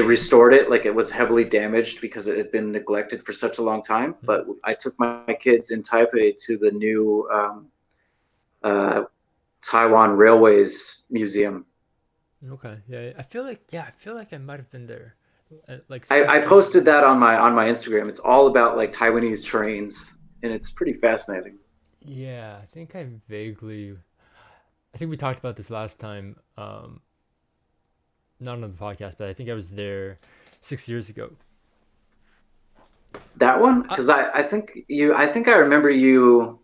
restored it like it was heavily damaged because it had been neglected for such a long time. Mhm. But I took my kids in Taipei to the new uh, Taiwan Railways Museum. Okay, yeah, I feel like I might have been there like I 6 years posted ago. that on my Instagram. It's all about like Taiwanese trains, and it's pretty fascinating. Yeah, I think we talked about this last time, not on the podcast, but I think I was there 6 years ago. That one, I, because I think I remember you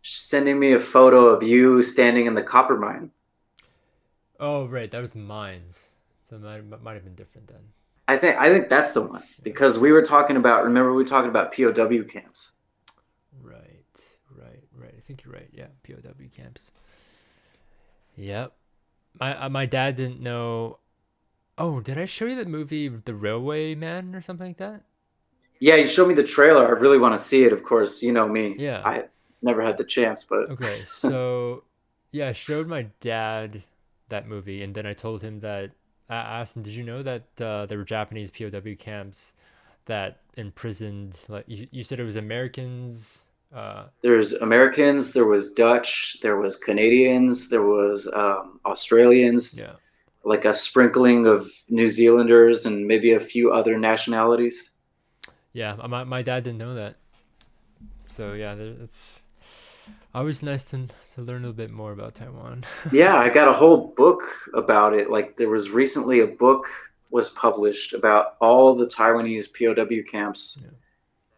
sending me a photo of you standing in the copper mine. oh, right, that was mines, so might have been different then. I think that's the one Yeah, because we were talking about. Remember, we were talking about POW camps. right, right. I think you're right. Yeah, POW camps. Yep. My dad didn't know. Oh, did I show you the movie The Railway Man or something like that? Yeah, you showed me the trailer. I really want to see it. Of course, you know me. Yeah. I never had the chance, but Okay, so yeah, I showed my dad that movie, and then I told him that I asked him, "Did you know that there were Japanese POW camps that imprisoned like you said it was Americans?" there's Americans, there was Dutch, there was Canadians, there was Australians, Yeah, like a sprinkling of New Zealanders and maybe a few other nationalities. yeah. My dad didn't know that, so yeah, it's always nice to learn a little bit more about Taiwan. Yeah, I got a whole book about it. Like there was recently a book was published about all the Taiwanese POW camps Yeah,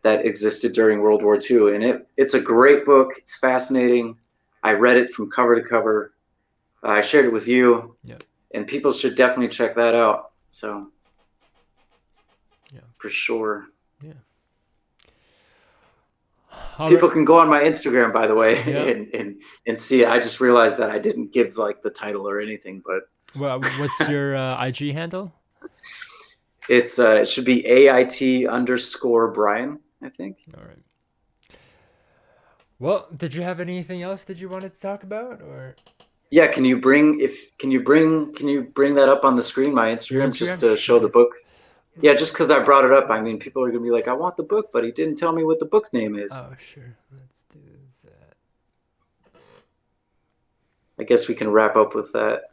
that existed during World War II, and it's a great book. It's fascinating. I read it from cover to cover. I shared it with you, yeah, and people should definitely check that out. So yeah, for sure. yeah. All People right. can go on my Instagram, by the way, Yeah. and see it. I just realized that I didn't give like the title or anything, but Well, what's your IG handle? it should be AIT underscore Brian, I think. All right. Well, did you have anything else that you wanted to talk about, or Yeah, can you bring that up on the screen, my your Instagram, just Instagram? to show the Sure. book? Yeah, just because I brought it Let's up, I see. mean, people are gonna be like, I want the book, but he didn't tell me what the book name is. Oh, sure. Let's do that. I guess we can wrap up with that.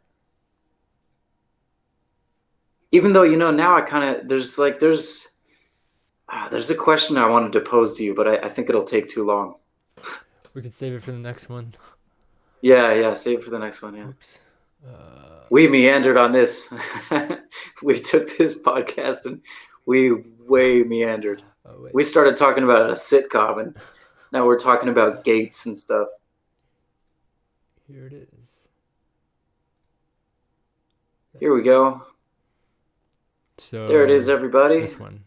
Even though, now I kind of there's a question I wanted to pose to you, but I think it'll take too long. We could save it for the next one. Yeah, save it for the next one. Yeah, Oops. Uh, we meandered on this. We took this podcast and we way meandered. oh wait. We started talking about a sitcom, and Now we're talking about gates and stuff. Here it is. Here we go. So There it is, everybody. this one.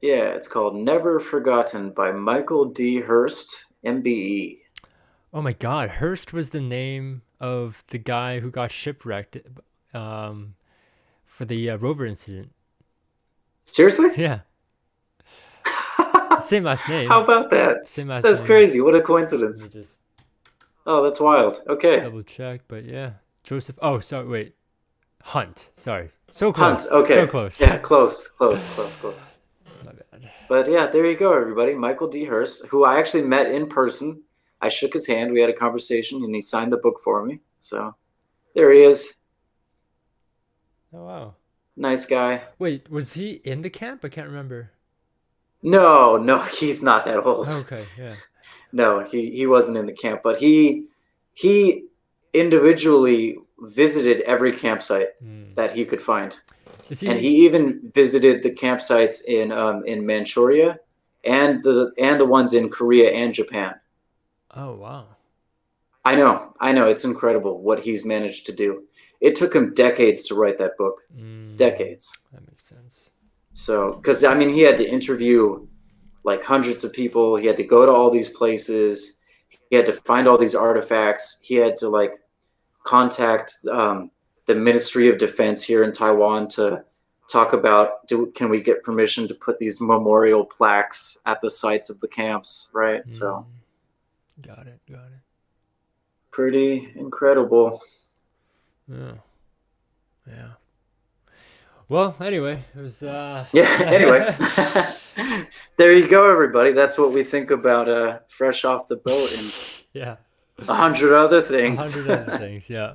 Yeah, it's called Never Forgotten by Michael D. Hurst, MBE. Oh my God, Hurst was the name of the guy who got shipwrecked for the Rover incident. Seriously? Yeah, same last name. How about that? Same last That's name. crazy. What a Let coincidence. me just Oh, that's wild. Okay. double check, but yeah, Joseph. Oh, sorry, wait, Hunt. Sorry, so close. Hunt. Okay. So close. Yeah, close. My bad. But yeah, there you go, everybody. Michael D. Hurst, who I actually met in person. I shook his hand. We had a conversation, and he signed the book for me. So there he is. Oh wow. Nice guy. Wait, was he in the camp? I can't remember. No, he's not that old. Okay, yeah. No, he wasn't in the camp, but he individually visited every campsite that he could find. And he even visited the campsites in Manchuria and the ones in Korea and Japan. Oh wow. I know, it's incredible what he's managed to do. It took him decades to write that book. Decades. That makes sense. So, because I mean, he had to interview like hundreds of people. He had to go to all these places. He had to find all these artifacts. He had to like contact the Ministry of Defense here in Taiwan to talk about can we get permission to put these memorial plaques at the sites of the camps, right? So got it. pretty incredible. Yeah. Well, anyway, it was Anyway. There you go, everybody. That's what we think about Fresh Off the Boat and yeah, 100 other things. 100 other things. Yeah.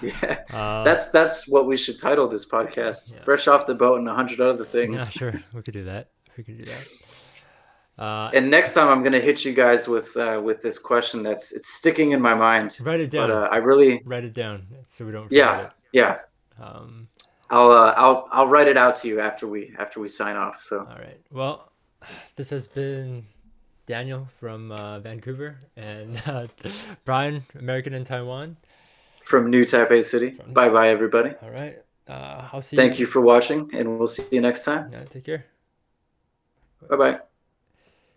Yeah, that's what we should title this podcast. Yeah. Fresh Off the Boat and 100 other things. Yeah, sure. We could do that. And next time I'm gonna hit you guys with this question it's sticking in my mind. Write it down. But I really write it down so we don't forget it. Yeah. I'll write it out to you after we sign off. So all right. Well, this has been Daniel from Vancouver and Brian, American in Taiwan. From New Taipei City. Bye, everybody. All right. I'll see Thank you for watching, and we'll see you next time. Yeah, take care. Bye-bye.